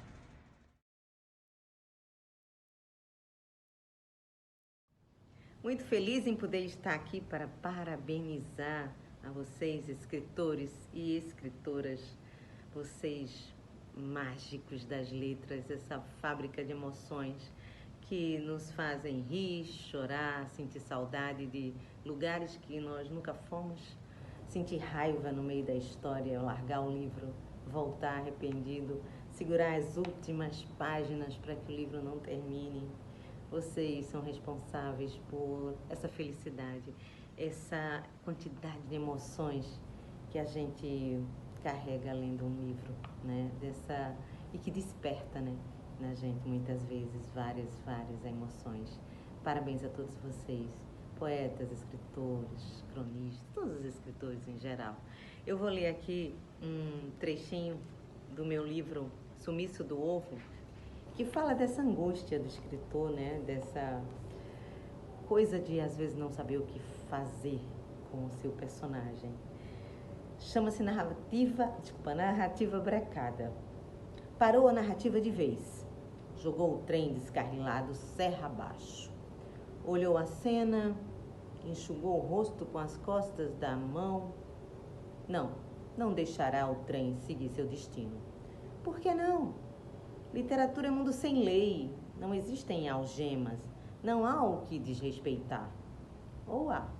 S16: Muito feliz em poder estar aqui para parabenizar a vocês, escritores e escritoras, vocês mágicos das letras, essa fábrica de emoções que nos fazem rir, chorar, sentir saudade de lugares que nós nunca fomos, sentir raiva no meio da história, largar o livro, voltar arrependido, segurar as últimas páginas para que o livro não termine. Vocês são responsáveis por essa felicidade, essa quantidade de emoções que a gente carrega lendo um livro, né? E que desperta, né, na gente muitas vezes várias emoções. Parabéns a todos vocês, poetas, escritores, cronistas, todos os escritores em geral. Eu vou ler aqui um trechinho do meu livro Sumiço do Ovo, que fala dessa angústia do escritor, né? Dessa coisa de, às vezes, não saber o que fazer com o seu personagem. Chama-se narrativa brecada. Parou a narrativa de vez. Jogou o trem descarrilado serra abaixo. Olhou a cena, enxugou o rosto com as costas da mão. Não deixará o trem seguir seu destino. Por que não? Literatura é mundo sem lei. Não existem algemas. Não há o que desrespeitar. Ou há?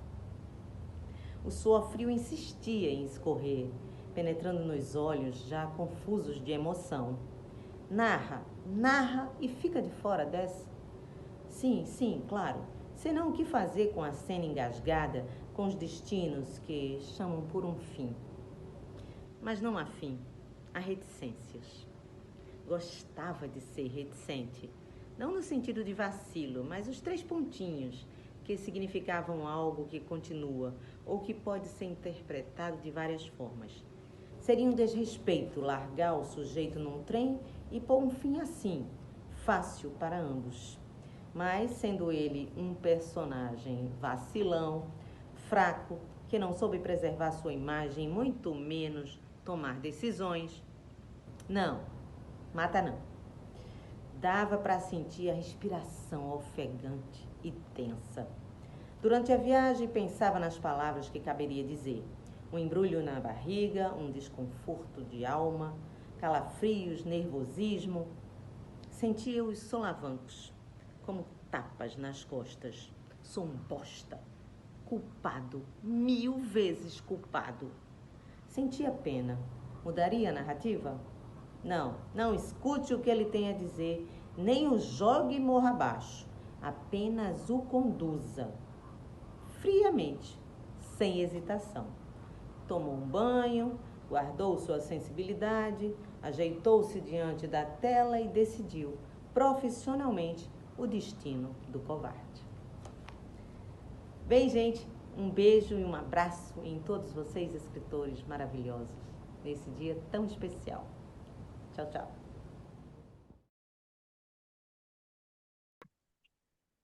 S16: O suor frio insistia em escorrer, penetrando nos olhos já confusos de emoção. Narra e fica de fora dessa. Sim, claro. Senão o que fazer com a cena engasgada, com os destinos que chamam por um fim? Mas não há fim, há reticências. Gostava de ser reticente, não no sentido de vacilo, mas os 3 pontinhos que significavam algo que continua ou que pode ser interpretado de várias formas. Seria um desrespeito largar o sujeito num trem e pôr um fim assim, fácil para ambos. Mas, sendo ele um personagem vacilão, fraco, que não soube preservar sua imagem, muito menos tomar decisões, mata não. Dava para sentir a respiração ofegante e tensa. Durante a viagem, pensava nas palavras que caberia dizer. Um embrulho na barriga, um desconforto de alma, calafrios, nervosismo. Sentia os solavancos, como tapas nas costas. Sou um bosta. Culpado, 1000 vezes culpado. Sentia pena. Mudaria a narrativa? Não escute o que ele tem a dizer, nem o jogue morra abaixo. Apenas o conduza. Friamente, sem hesitação. Tomou um banho, guardou sua sensibilidade, ajeitou-se diante da tela e decidiu, profissionalmente, o destino do covarde. Bem, gente, um beijo e um abraço em todos vocês, escritores maravilhosos, nesse dia tão especial. Tchau, tchau.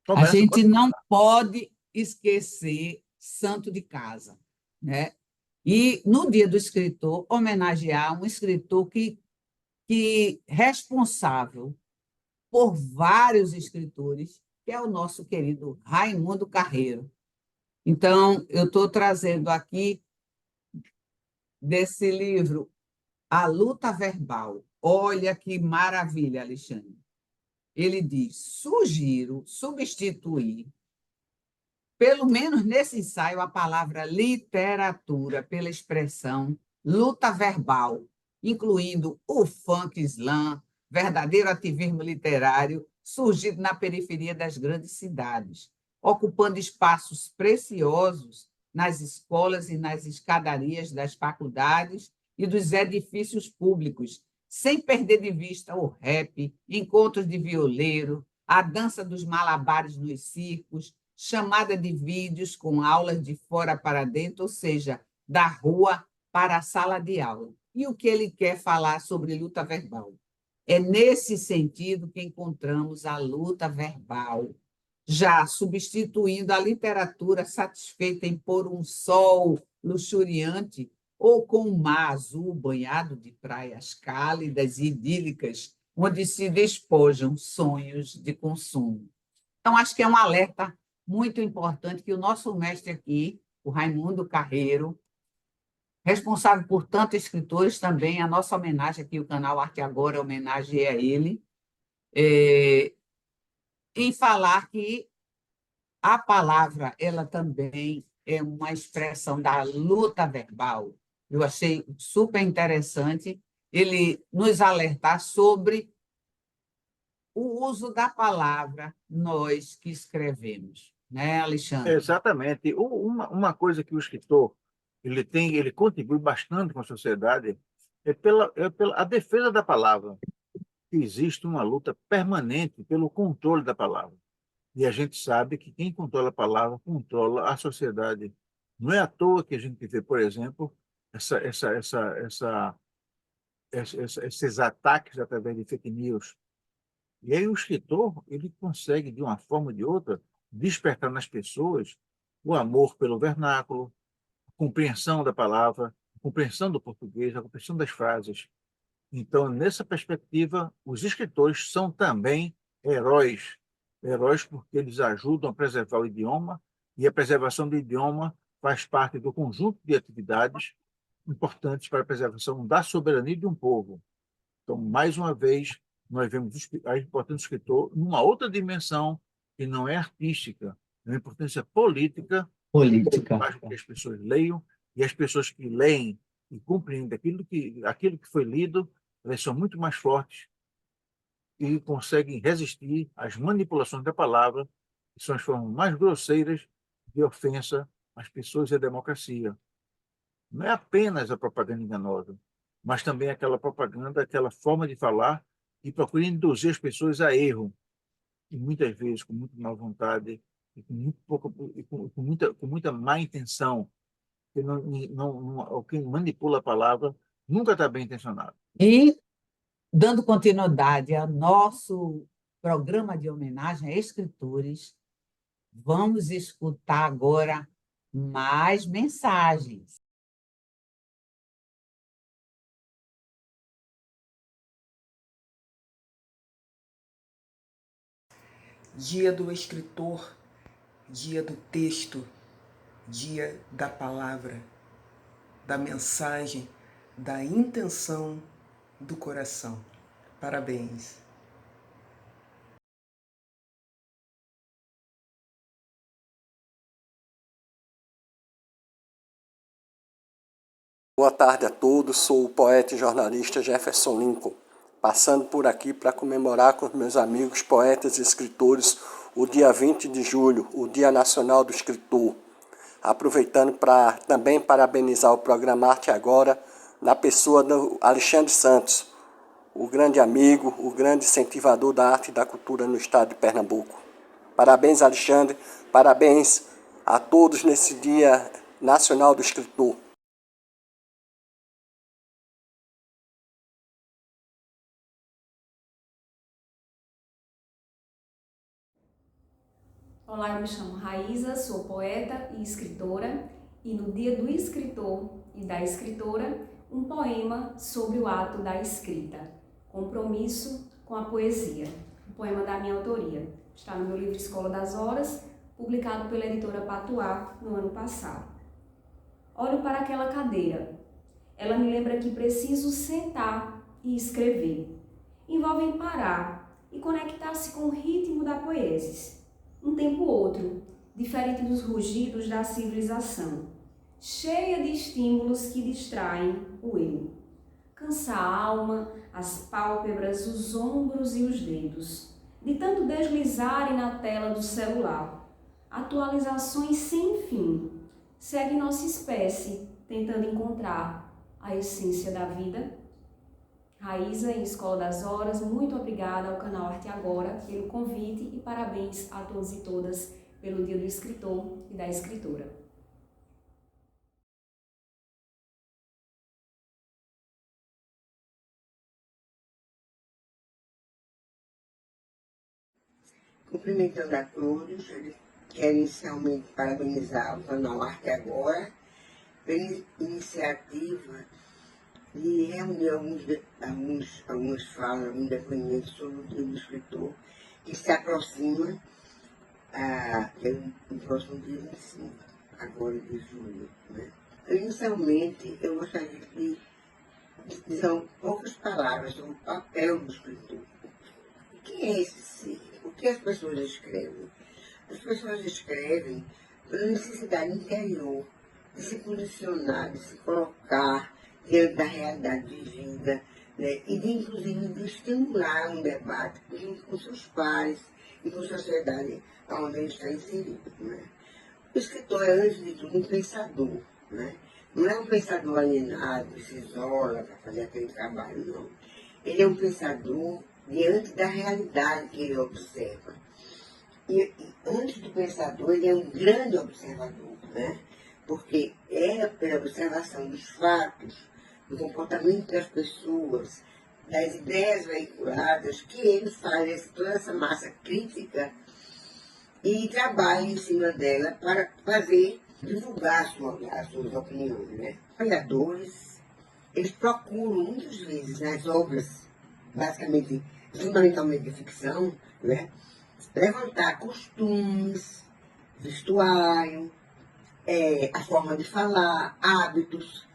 S4: A gente não pode esquecer santo de casa, né? E, no Dia do Escritor, homenagear um escritor que responsável por vários escritores, que é o nosso querido Raimundo Carreiro. Então, eu estou trazendo aqui desse livro A Luta Verbal. Olha que maravilha, Alexandre. Ele diz: sugiro substituir, pelo menos nesse ensaio, a palavra literatura pela expressão luta verbal, incluindo o funk slam, verdadeiro ativismo literário surgido na periferia das grandes cidades, ocupando espaços preciosos nas escolas e nas escadarias das faculdades e dos edifícios públicos, sem perder de vista o rap, encontros de violeiro, a dança dos malabares nos circos, chamada de vídeos com aulas de fora para dentro, ou seja, da rua para a sala de aula. E o que ele quer falar sobre luta verbal? É nesse sentido que encontramos a luta verbal, já substituindo a literatura satisfeita em pôr um sol luxuriante ou com um mar azul banhado de praias cálidas e idílicas, onde se despojam sonhos de consumo. Então, acho que é um alerta muito importante que o nosso mestre aqui, o Raimundo Carreiro, responsável por tantos escritores também, a nossa homenagem aqui, o canal Arte Agora, homenageia a ele, em falar que a palavra ela também é uma expressão da luta verbal. Eu achei super interessante ele nos alertar sobre o uso da palavra, nós que escrevemos, né, Alexandre?
S3: Exatamente. Uma coisa que o escritor ele contribui bastante com a sociedade é pela a defesa da palavra. Existe uma luta permanente pelo controle da palavra. E a gente sabe que quem controla a palavra controla a sociedade. Não é à toa que a gente vê, por exemplo, esses ataques através de fake news. E aí o escritor ele consegue, de uma forma ou de outra, despertar nas pessoas o amor pelo vernáculo, a compreensão da palavra, compreensão do português, a compreensão das frases. Então, nessa perspectiva, os escritores são também heróis. Heróis porque eles ajudam a preservar o idioma, e a preservação do idioma faz parte do conjunto de atividades importantes para a preservação da soberania de um povo. Então, mais uma vez, nós vemos a importância do escritor numa outra dimensão que não é artística, é uma importância política, que faz com que as pessoas leiam, e as pessoas que leem e compreendem aquilo que foi lido, elas são muito mais fortes e conseguem resistir às manipulações da palavra, que são as formas mais grosseiras de ofensa às pessoas e à democracia. Não é apenas a propaganda enganosa, mas também aquela propaganda, aquela forma de falar que procura induzir as pessoas a erro, e muitas vezes com muita má vontade e com muita má intenção. Quem manipula a palavra nunca está bem intencionado.
S4: E, dando continuidade ao nosso programa de homenagem a escritores, vamos escutar agora mais mensagens.
S17: Dia do escritor, dia do texto, dia da palavra, da mensagem, da intenção do coração. Parabéns.
S18: Boa tarde a todos, sou o poeta e jornalista Jefferson Lincoln, passando por aqui para comemorar com os meus amigos poetas e escritores o dia 20 de julho, o Dia Nacional do Escritor. Aproveitando para também parabenizar o programa Arte Agora, na pessoa do Alexandre Santos, o grande amigo, o grande incentivador da arte e da cultura no estado de Pernambuco. Parabéns, Alexandre, parabéns a todos nesse Dia Nacional do Escritor.
S19: Olá, eu me chamo Raíza, sou poeta e escritora, e no Dia do Escritor e da Escritora, um poema sobre o ato da escrita, Compromisso com a Poesia, um poema da minha autoria. Está no meu livro Escola das Horas, publicado pela editora Patuá no ano passado. Olho para aquela cadeira. Ela me lembra que preciso sentar e escrever. Envolve parar e conectar-se com o ritmo da poesis. Um tempo outro, diferente dos rugidos da civilização, cheia de estímulos que distraem o eu. Cansa a alma, as pálpebras, os ombros e os dedos, de tanto deslizarem na tela do celular. Atualizações sem fim. Segue nossa espécie, tentando encontrar a essência da vida. Raíza, em Escola das Horas, muito obrigada ao canal Arte Agora pelo convite e parabéns a todos e todas pelo Dia do Escritor e da Escritora.
S20: Cumprimentando a todos, quero inicialmente parabenizar o canal Arte Agora pela iniciativa de reunir algumas falas, alguns depoimentos sobre o Dia do Escritor, que se aproxima no próximo dia 25, agora de julho. Né? Inicialmente, eu gostaria de dizer poucas palavras sobre o papel do escritor. Quem é esse ser? Por que as pessoas escrevem? As pessoas escrevem pela necessidade interior de se posicionar, de se colocar diante da realidade vivida, né? E de, inclusive, de estimular um debate junto com seus pares e com a sociedade onde ele está inserido. Né? O escritor é, antes de tudo, um pensador. Né? Não é um pensador alienado que se isola para fazer aquele trabalho, não. Ele é um pensador diante da realidade que ele observa. E antes do pensador, ele é um grande observador, né? Porque é pela observação dos fatos, do comportamento das pessoas, das ideias veiculadas, que ele faz toda essa massa crítica e trabalha em cima dela para fazer divulgar as suas opiniões, né? Historiadores, eles procuram muitas vezes nas obras, basicamente, fundamentalmente de ficção, né? Levantar costumes, vestuário, a forma de falar, hábitos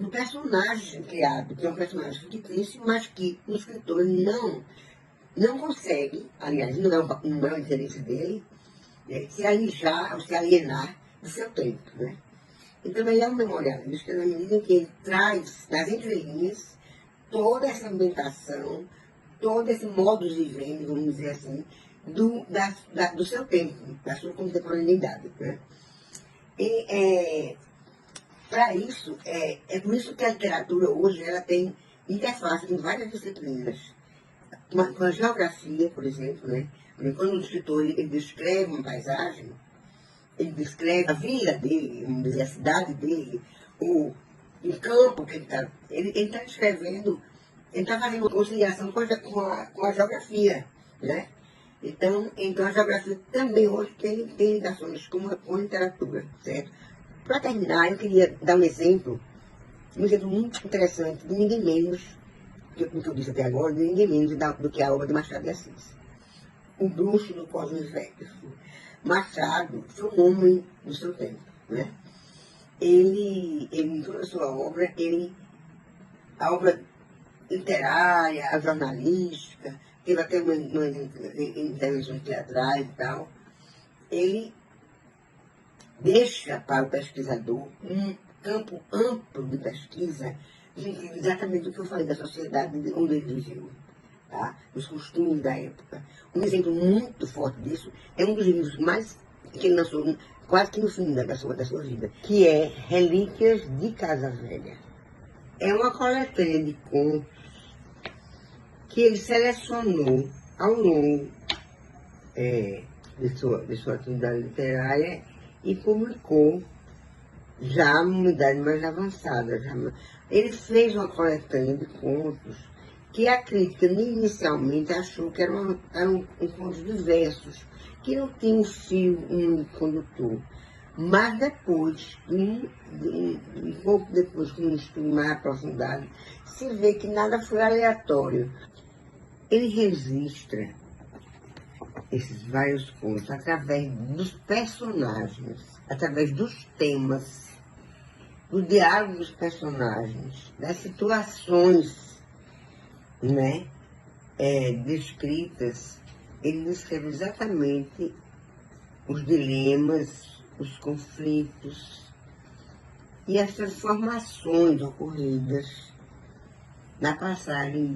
S20: do personagem criado, que é um personagem fictício, mas que o escritor não consegue, aliás, não é o interesse dele, se alijar ou se alienar do seu tempo, né? Então ele é um memorialista na medida em que ele traz nas entrelinhas toda essa ambientação, todo esse modus vivendi, vamos dizer assim, do seu tempo, da sua contemporaneidade, né? E para isso, é por isso que a literatura hoje ela tem interface em várias disciplinas. Com a geografia, por exemplo, né? Quando o escritor ele descreve uma paisagem, ele descreve a vila dele, vamos dizer, a cidade dele, o campo que ele está descrevendo, ele está fazendo uma conciliação com a geografia, né? Então a geografia também hoje tem ligações com a literatura, certo? Para terminar, eu queria dar um exemplo muito interessante de ninguém menos, que eu disse até agora, de ninguém menos do que a obra de Machado de Assis. O Bruxo do Cosmos Velhos. Machado foi um homem do seu tempo, né? Ele em toda a sua obra, a obra literária, a jornalística, teve até uma intervenções teatrais e tal, ele deixa para o pesquisador um campo amplo de pesquisa, exatamente o que eu falei da sociedade onde ele viveu, tá? Os costumes da época. Um exemplo muito forte disso é um dos livros mais que ele lançou quase que no fim da sua vida, que é Relíquias de Casa Velha. É uma coletânea de contos que ele selecionou ao longo de sua atividade literária e publicou já numa idade mais avançada. Ele fez uma coletânea de contos que a crítica inicialmente achou que eram contos diversos, que não tinham um fio condutor. Mas depois, um pouco depois, com um estudo mais aprofundado, se vê que nada foi aleatório. Ele registra esses vários contos através dos personagens, através dos temas, do diálogo dos personagens, das situações, né, descritas. Ele descreve exatamente os dilemas, os conflitos e as transformações ocorridas na passagem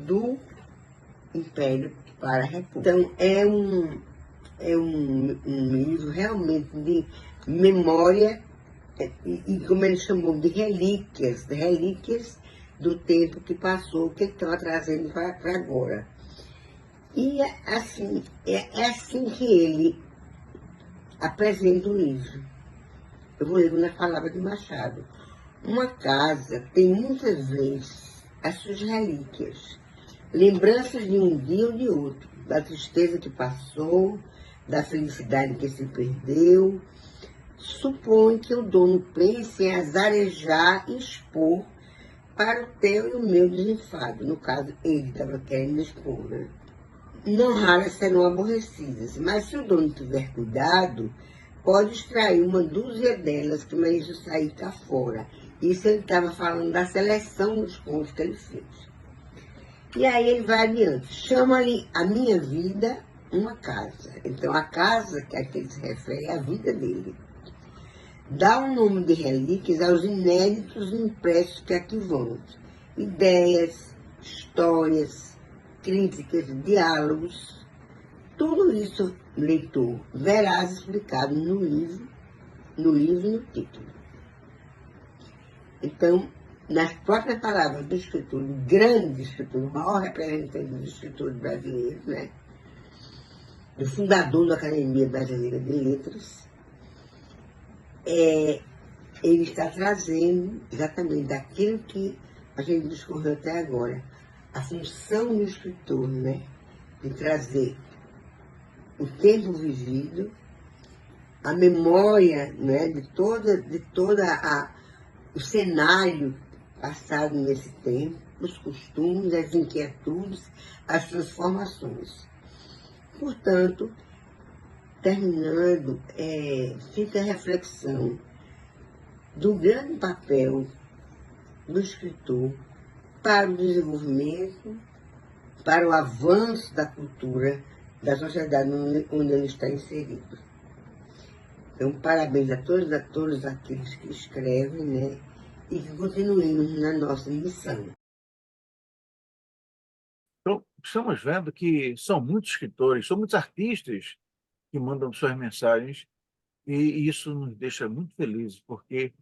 S20: do Império para a República. Então, é um livro realmente de memória e como ele chamou, de relíquias do tempo que passou, que ele estava trazendo para agora. E é assim que ele apresenta o livro. Eu vou ler nas palavras de Machado. Uma casa tem muitas vezes as suas relíquias, lembranças de um dia ou de outro, da tristeza que passou, da felicidade que se perdeu. Supõe que o dono pense em azarejar e expor para o teu e o meu desenfado. No caso, ele estava querendo expor, né? Não raras serão aborrecidas, mas se o dono tiver cuidado, pode extrair uma dúzia delas que merece sair cá fora. Isso ele estava falando da seleção dos contos que ele fez. E aí ele vai adiante. Chama-lhe a minha vida uma casa. Então a casa que ele se refere é a vida dele. Dá o nome de relíquias aos inéditos impressos que aqui vão. Ideias, histórias, críticas, diálogos. Tudo isso, leitor, verás explicado no livro e no título. Então, nas próprias palavras do escritor, do grande escritor, o maior representante dos escritores brasileiros, né? Do fundador da Academia Brasileira de Letras, ele está trazendo exatamente daquilo que a gente discorreu até agora, a função do escritor, né? De trazer o tempo vivido, a memória, né, de o cenário passado nesse tempo, os costumes, as inquietudes, as transformações. Portanto, terminando, fica a reflexão do grande papel do escritor para o desenvolvimento, para o avanço da cultura da sociedade onde ele está inserido. Então, parabéns a todos aqueles que escrevem, né, e que continuemos na nossa missão.
S3: Então, estamos vendo que são muitos escritores, são muitos artistas que mandam suas mensagens, e isso nos deixa muito felizes, porque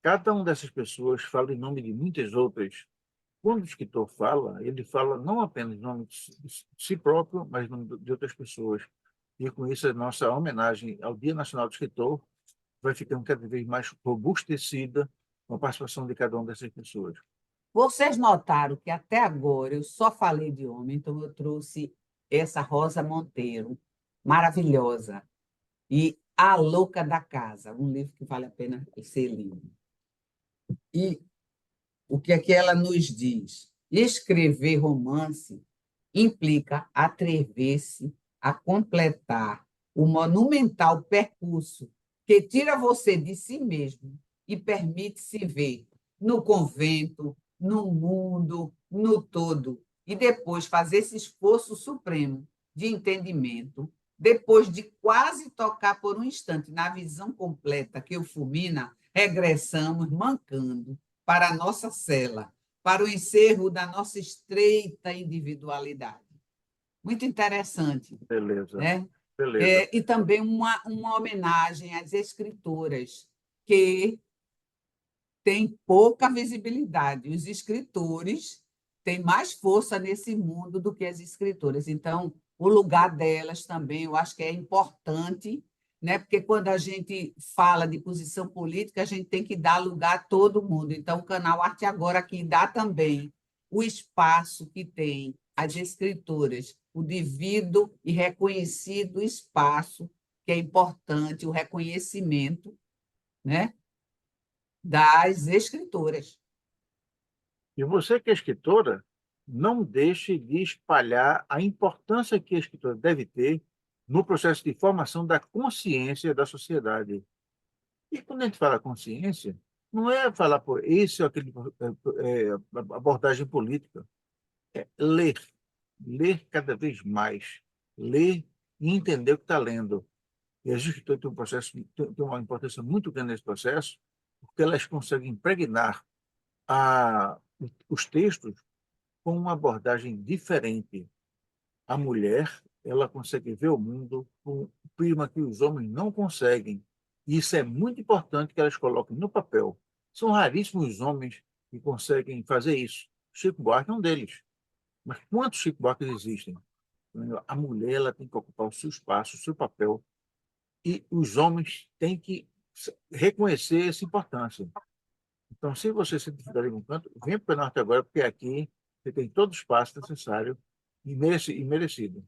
S3: cada uma dessas pessoas fala em nome de muitas outras. Quando o escritor fala, ele fala não apenas em nome de si próprio, mas em nome de outras pessoas. E com isso, a nossa homenagem ao Dia Nacional do Escritor vai ficando cada vez mais robustecida com a participação de cada uma dessas pessoas.
S4: Vocês notaram que até agora eu só falei de homem, então eu trouxe essa Rosa Monteiro, maravilhosa, e A Louca da Casa, um livro que vale a pena ser lido. E o que é que ela nos diz? Escrever romance implica atrever-se a completar o monumental percurso que tira você de si mesmo e permite se ver no convento, no mundo, no todo, e depois fazer esse esforço supremo de entendimento, depois de quase tocar por um instante na visão completa que o fulmina, regressamos mancando para a nossa cela, para o encerro da nossa estreita individualidade. Muito interessante.
S3: Beleza.
S4: Né?
S3: Beleza.
S4: E também uma homenagem às escritoras, que têm pouca visibilidade. Os escritores têm mais força nesse mundo do que as escritoras. Então, o lugar delas também, eu acho que é importante, né? Porque quando a gente fala de posição política, a gente tem que dar lugar a todo mundo. Então, o canal Arte Agora aqui dá também o espaço que tem as escritoras, o devido e reconhecido espaço, que é importante, o reconhecimento, né, das escritoras.
S3: E você que é escritora, não deixe de espalhar a importância que a escritora deve ter no processo de formação da consciência da sociedade. E quando a gente fala consciência, não é falar por esse ou aquele abordagem política, é ler. Ler cada vez mais. Ler e entender o que está lendo. E as escritoras têm têm uma importância muito grande nesse processo, porque elas conseguem impregnar os textos com uma abordagem diferente. A mulher, ela consegue ver o mundo com um prisma que os homens não conseguem. E isso é muito importante que elas coloquem no papel. São raríssimos os homens que conseguem fazer isso. Chico Buarque é um deles. Mas quantos Chico Buarques existem? A mulher, ela tem que ocupar o seu espaço, o seu papel, e os homens têm que reconhecer essa importância. Então, se você se dificultar em algum canto, venha para o Norte Agora, porque aqui você tem todo o espaço necessário e merecido.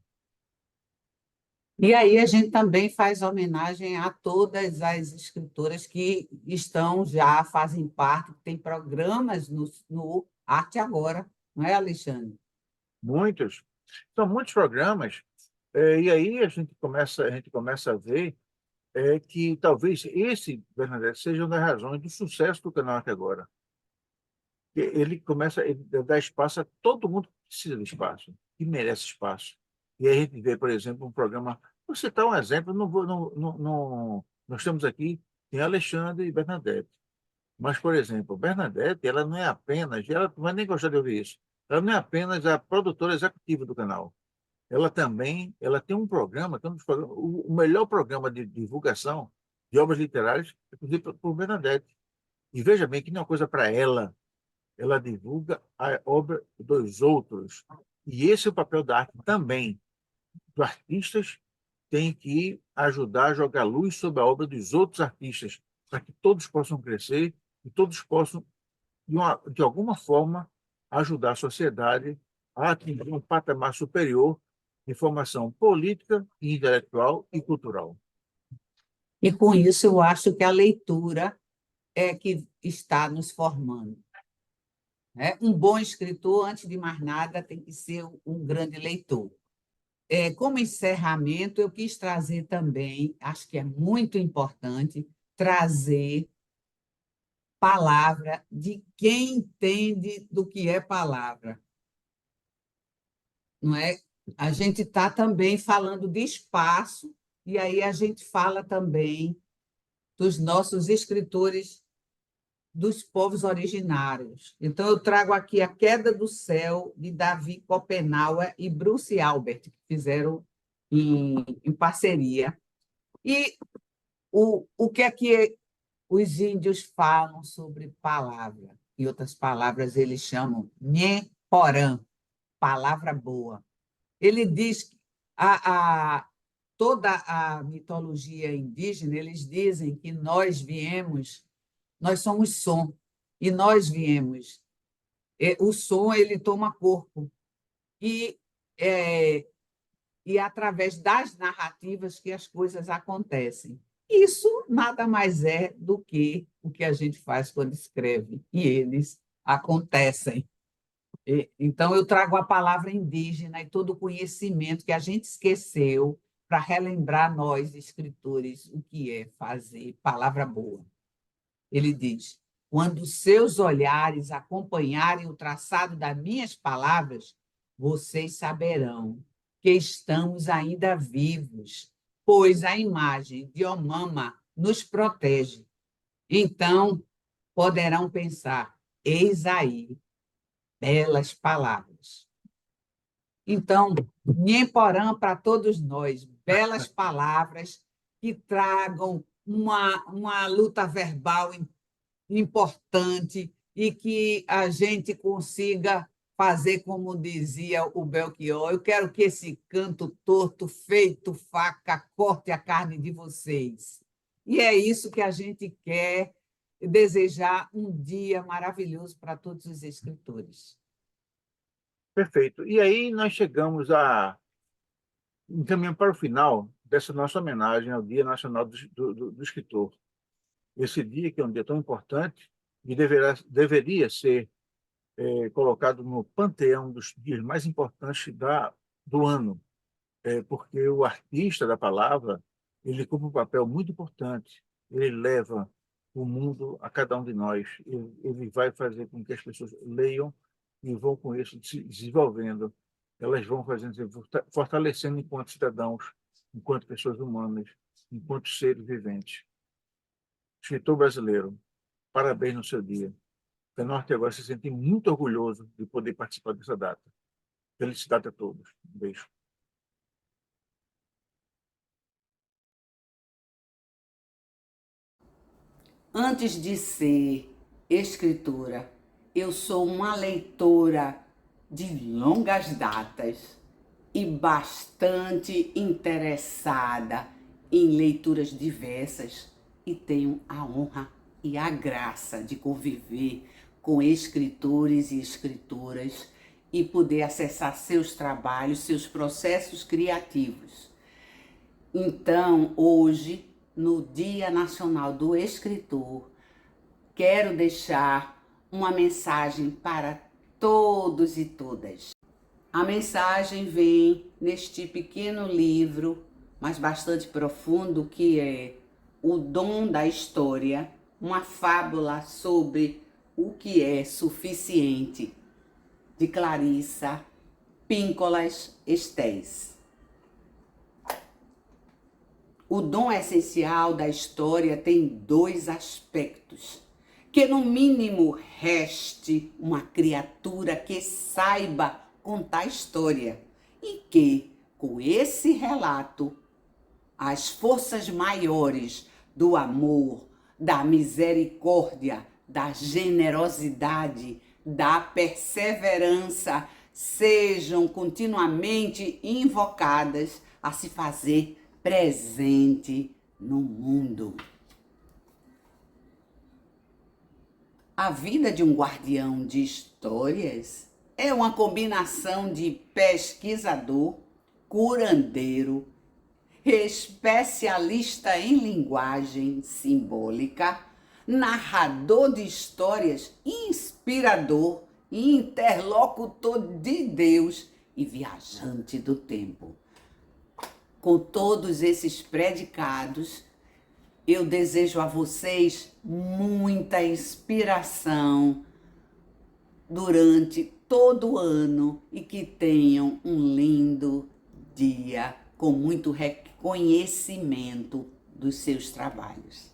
S4: E aí a gente também faz homenagem a todas as escritoras que fazem parte, que têm programas no Arte Agora, não é, Alexandre?
S3: Muitos. São muitos programas, e aí a gente começa a ver que talvez esse, Bernadette, seja uma das razões do sucesso do canal Arte Agora. Ele dá espaço a todo mundo que precisa de espaço, que merece espaço. E aí a gente vê, por exemplo, um programa. Vou citar um exemplo, nós temos aqui, tem Alexandre e Bernadette. Mas, por exemplo, Bernadette, ela não é apenas, ela não vai nem gostar de ouvir isso, ela não é apenas a produtora executiva do canal. Ela tem um programa, o melhor programa de divulgação de obras literárias, inclusive por Bernadette. E veja bem que não é uma coisa para ela divulga a obra dos outros. E esse é o papel da arte também. Os artistas têm que ajudar a jogar luz sobre a obra dos outros artistas, para que todos possam crescer e todos possam, de alguma forma, ajudar a sociedade a atingir um patamar superior de formação política, intelectual e cultural.
S4: E com isso eu acho que a leitura é que está nos formando. Um bom escritor, antes de mais nada, tem que ser um grande leitor. Como encerramento, eu quis trazer também, acho que é muito importante, trazer palavra de quem entende do que é palavra. Não é? A gente está também falando de espaço, e aí a gente fala também dos nossos escritores dos povos originários. Então, eu trago aqui A Queda do Céu, de Davi Copenauer e Bruce Albert, que fizeram em parceria. E o que é que os índios falam sobre palavra? Em outras palavras, eles chamam Nhé Porã, palavra boa. Ele diz que toda a mitologia indígena, eles dizem que nós somos som, e nós viemos. O som, ele toma corpo. E através das narrativas que as coisas acontecem. Isso nada mais é do que o que a gente faz quando escreve, e eles acontecem. Então, eu trago a palavra indígena e todo o conhecimento que a gente esqueceu para relembrar nós, escritores, o que é fazer palavra boa. Ele diz: quando seus olhares acompanharem o traçado das minhas palavras, vocês saberão que estamos ainda vivos, pois a imagem de Omama nos protege. Então, poderão pensar: eis aí, belas palavras. Então, Nheporã para todos nós, belas palavras que tragam uma luta verbal importante e que a gente consiga fazer como dizia o Belchior: eu quero que esse canto torto, feito faca, corte a carne de vocês. E é isso que a gente quer, desejar um dia maravilhoso para todos os escritores.
S3: Perfeito. E aí nós chegamos encaminhando para o final dessa nossa homenagem ao Dia Nacional do Escritor. Esse dia, que é um dia tão importante, e deveria ser colocado no panteão dos dias mais importantes do ano, porque o artista da palavra, ele cumpre um papel muito importante. Ele leva o mundo a cada um de nós. Ele vai fazer com que as pessoas leiam e vão, com isso, se desenvolvendo. Elas vão fortalecendo enquanto cidadãos, enquanto pessoas humanas, enquanto seres viventes. Escritor brasileiro, parabéns no seu dia. O Norte agora se sente muito orgulhoso de poder participar dessa data. Felicidade a todos. Um beijo.
S4: Antes de ser escritora, eu sou uma leitora de longas datas e bastante interessada em leituras diversas, e tenho a honra e a graça de conviver com escritores e escritoras e poder acessar seus trabalhos, seus processos criativos. Então, hoje, no Dia Nacional do Escritor, quero deixar uma mensagem para todos e todas. A mensagem vem neste pequeno livro, mas bastante profundo, que é O Dom da História, uma fábula sobre o que é suficiente, de Clarissa Píncolas Estés. O dom essencial da história tem dois aspectos: que no mínimo reste uma criatura que saiba contar história, e que, com esse relato, as forças maiores do amor, da misericórdia, da generosidade, da perseverança sejam continuamente invocadas a se fazer presente no mundo. A vida de um guardião de histórias é uma combinação de pesquisador, curandeiro, especialista em linguagem simbólica, narrador de histórias, inspirador, interlocutor de Deus e viajante do tempo. Com todos esses predicados, eu desejo a vocês muita inspiração durante todo o ano e que tenham um lindo dia com muito reconhecimento dos seus trabalhos.